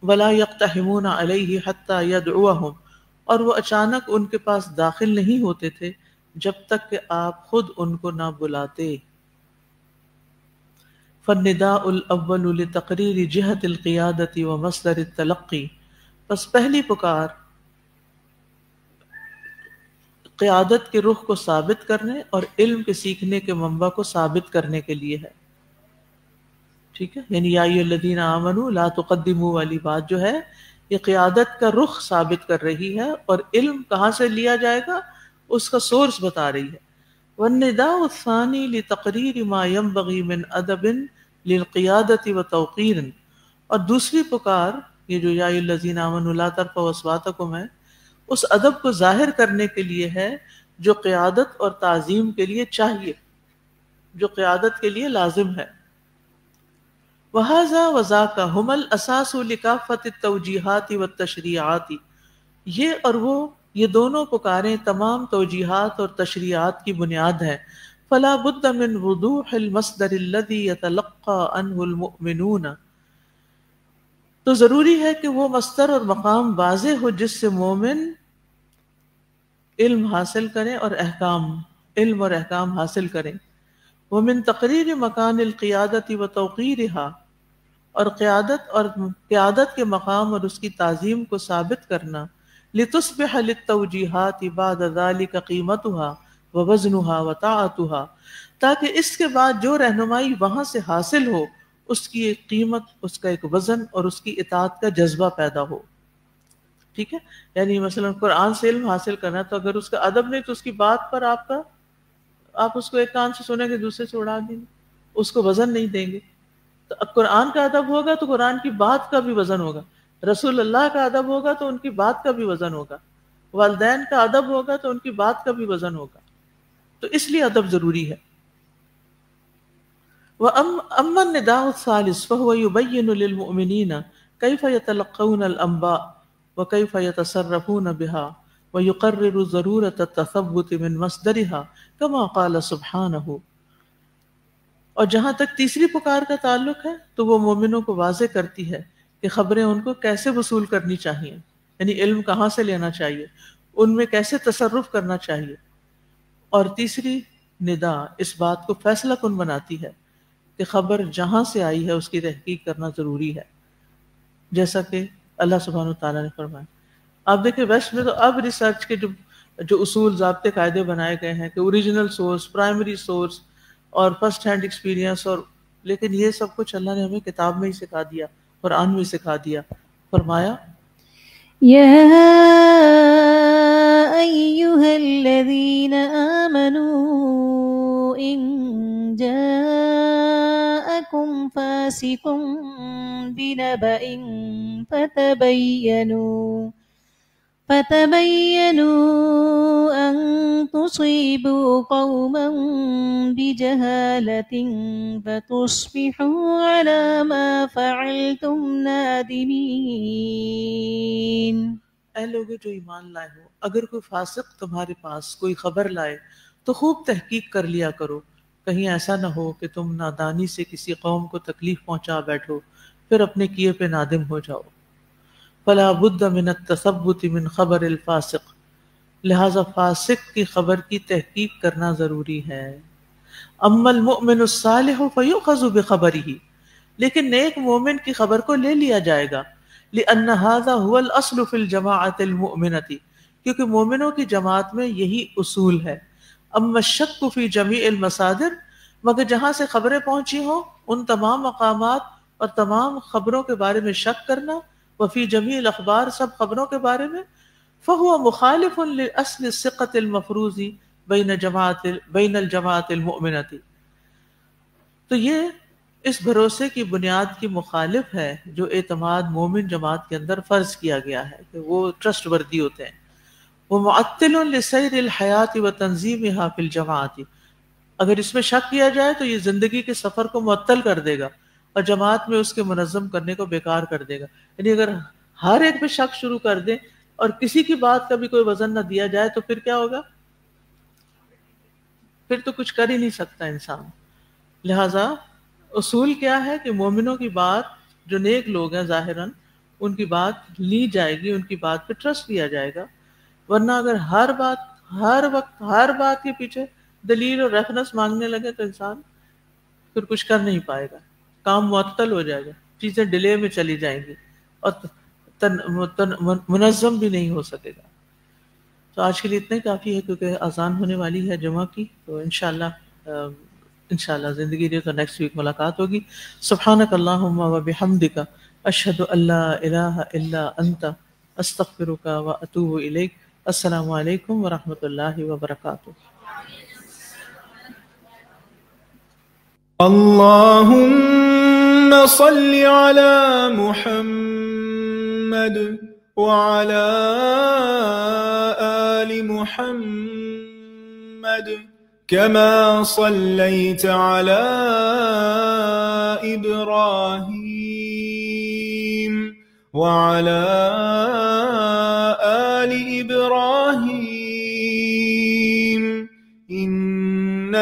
ولا یقتحمون علیہ حتی یدعوہم، اور وہ اچانک ان کے پاس داخل نہیں ہوتے تھے جب تک کہ آپ خود ان کو نہ بلاتے. فالنداء الاول لتقریر جہت القیادت و مصدر التلقی، پس پہلی پکار قیادت کے رخ کو ثابت کرنے اور علم کے سیکھنے کے منبع کو ثابت کرنے کے لیے ہے. ٹھیک ہے، یعنی یا ایھا الذین آمنوا لا تقدموا والی بات جو ہے یہ قیادت کا رخ ثابت کر رہی ہے، اور علم کہاں سے لیا جائے گا اس کا سورس بتا رہی ہے. والنداء الثانی لتقریر ما ينبغي من ادب للقیادت وتوقیر، اور دوسری پکار یہ جو یا ایھا الذین آمنوا لا ترفعوا اصواتکم ہے، اس ادب کو ظاہر کرنے کے لیے ہے جو قیادت اور تعظیم کے لیے چاہیے، جو قیادت کے لیے لازم ہے. وَهَذَا وَذَاكَ هُمَا الْأَسَاسُ لِكَافَّةِ التَّوْجِيهَاتِ وَالتَّشْرِيعَاتِ، یہ اور وہ یہ دونوں پکاریں تمام توجیحات اور تشریعات کی بنیاد ہے. فلا بد من وضوح المصدر الذي يتلقى عنه المؤمنون، تو ضروری ہے کہ وہ مصدر اور مقام واضح ہو جس سے مومن علم حاصل کریں اور علم اور احکام حاصل کریں. ومن تقریر مکان القیادت و توقیرها، اور قیادت کے مقام اور اس کی تعظیم کو ثابت کرنا. لتصبح للتوجیحات بعد ذلك قیمتها ووزنها وطاعتها، تاکہ اس کے بعد جو رہنمائی وہاں سے حاصل ہو اس کی ایک قیمت، اس کا ایک وزن اور اس کی اطاعت کا جذبہ پیدا ہو. ٹھیک ہے، یعنی مثلا قرآن سے علم حاصل کرنا، تو اگر اس کا ادب نہیں تو اس کی بات پر آپ اس کو ایک کان سے سنیں گے دوسرے سے اڑا دیں گے، اس کو وزن نہیں دیں گے. تو اب قرآن کا ادب ہوگا تو قرآن کی بات کا بھی وزن ہوگا، رسول اللہ کا ادب ہوگا تو ان کی بات کا بھی وزن ہوگا، والدین کا ادب ہوگا تو ان کی بات کا بھی وزن ہوگا. تو اس لیے ادب ضروری ہے. وَأَمَّا النِّدَاءُ الثَّالِثُ فَهُوَ يُبَيِّنُ لِلْمُؤْمِنِينَ كَيْفَ يَتَلَقَّوْنَ الْأَنْبَاءَ وَكَيْفَ يَتَصَرَّفُونَ بِهَا وَيُقَرِّرُ ضَرُورَةَ التَّثَبُّتِ مِنْ مَصْدَرِهَا كَمَا قَالَ سُبْحَانَهُ. اور جہاں تک تیسری پکار کا تعلق ہے تو وہ مومنوں کو واضح کرتی ہے کہ خبریں ان کو کیسے وصول کرنی چاہیے، یعنی علم کہاں سے لینا چاہیے، ان میں کیسے تصرف کرنا چاہیے. اور تیسری ندا اس بات کو فیصلہ کن بناتی ہے کہ خبر جہاں سے آئی ہے اس کی تحقیق کرنا ضروری ہے، جیسا کہ اللہ سبحانہ وتعالیٰ نے فرمایا. آپ دیکھیں ویسٹ میں تو اب ریسرچ کے جو اصول ضابطے قاعدے بنائے گئے ہیں کہ اوریجنل سورس، پرائمری سورس اور فرسٹ ہینڈ ایکسپیرینس، اور لیکن یہ سب کچھ اللہ نے ہمیں کتاب میں ہی سکھا دیا، قرآن میں سکھا دیا. فرمایا یا ایھا الذین آمنوا ان جاءکم فاسق بنبأ فتبينوا أن تصيبوا قوما بجهالة فتصبحوا على ما فعلتم نادمين. اے لوگوں جو ایمان لائے ہو، اگر کوئی فاسق تمہارے پاس کوئی خبر لائے تو خوب تحقیق کر لیا کرو، کہیں ایسا نہ ہو کہ تم نادانی سے کسی قوم کو تکلیف پہنچا بیٹھو پھر اپنے کیے پہ نادم ہو جاؤ. فلا بد من التثبت من خبر الفاسق، لہذا فاسق کی خبر کی تحقیق کرنا ضروری ہے. اما المؤمن الصالح فیؤخذ بخبرہ، لیکن نیک مومن کی خبر کو لے لیا جائے گا. لأن هذا هو الاصل في الجماعة المؤمنة، کیونکہ مومنوں کی جماعت میں یہی اصول ہے. اما الشک فی جمیع المصادر، مگر جہاں سے خبریں پہنچی ہوں ان تمام مقامات اور تمام خبروں کے بارے میں شک کرنا، وفی جمیع الاخبار، سب خبروں کے بارے میں، فهو مخالف لاصل الثقة المفروض بین الجماعة المؤمنة، تو یہ اس بھروسے کی بنیاد کی مخالف ہے جو اعتماد مومن جماعت کے اندر فرض کیا گیا ہے کہ وہ ٹرسٹ وردی ہوتے ہیں. وہ معطل لسیر الحیات وتنظیمها فی الجماعت، اگر اس میں شک کیا جائے تو یہ زندگی کے سفر کو معطل کر دے گا اور جماعت میں اس کے منظم کرنے کو بیکار کر دے گا. یعنی اگر ہر ایک پہ شک شروع کر دیں اور کسی کی بات کا بھی کوئی وزن نہ دیا جائے تو پھر کیا ہوگا؟ پھر تو کچھ کر ہی نہیں سکتا انسان. لہذا اصول کیا ہے کہ مومنوں کی بات، جو نیک لوگ ہیں ظاہراً ان کی بات لی جائے گی، ان کی بات پہ ٹرسٹ کیا جائے گا. ورنہ اگر ہر وقت ہر بات کے پیچھے دلیل اور ریفرنس مانگنے لگے تو انسان پھر کچھ کر نہیں پائے گا، کام معطل ہو جائے گا، چیزیں ڈیلے میں چلی جائیں گی اور منظم بھی نہیں ہو سکے گا. تو آج کے لیے اتنا ہی کافی ہے کیونکہ اذان ہونے والی ہے جمعہ کی. تو انشاءاللہ زندگی رہے تو نیکسٹ ویک ملاقات ہوگی. سبحانک اللہم و بحمدک، اشہد ان لا الہ الا انت، استغفرک و اتوب الیک. السلام علیکم ورحمۃ اللہ وبرکاتہ. اللهم صل على محمد وعلى آل محمد كما صليت على إبراهيم وعلى آل إبراهيم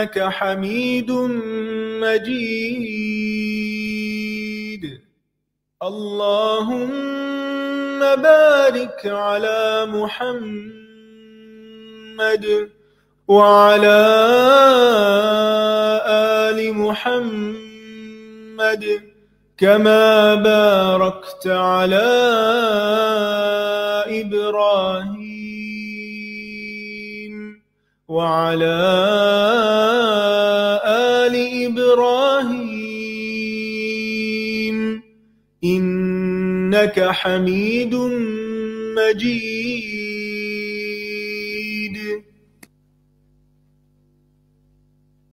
إنك حميد مجيد. اللهم بارك على محمد وعلى آل محمد كما باركت على إبراهيم وعلى آل إبراهيم إنك حميد مجيد.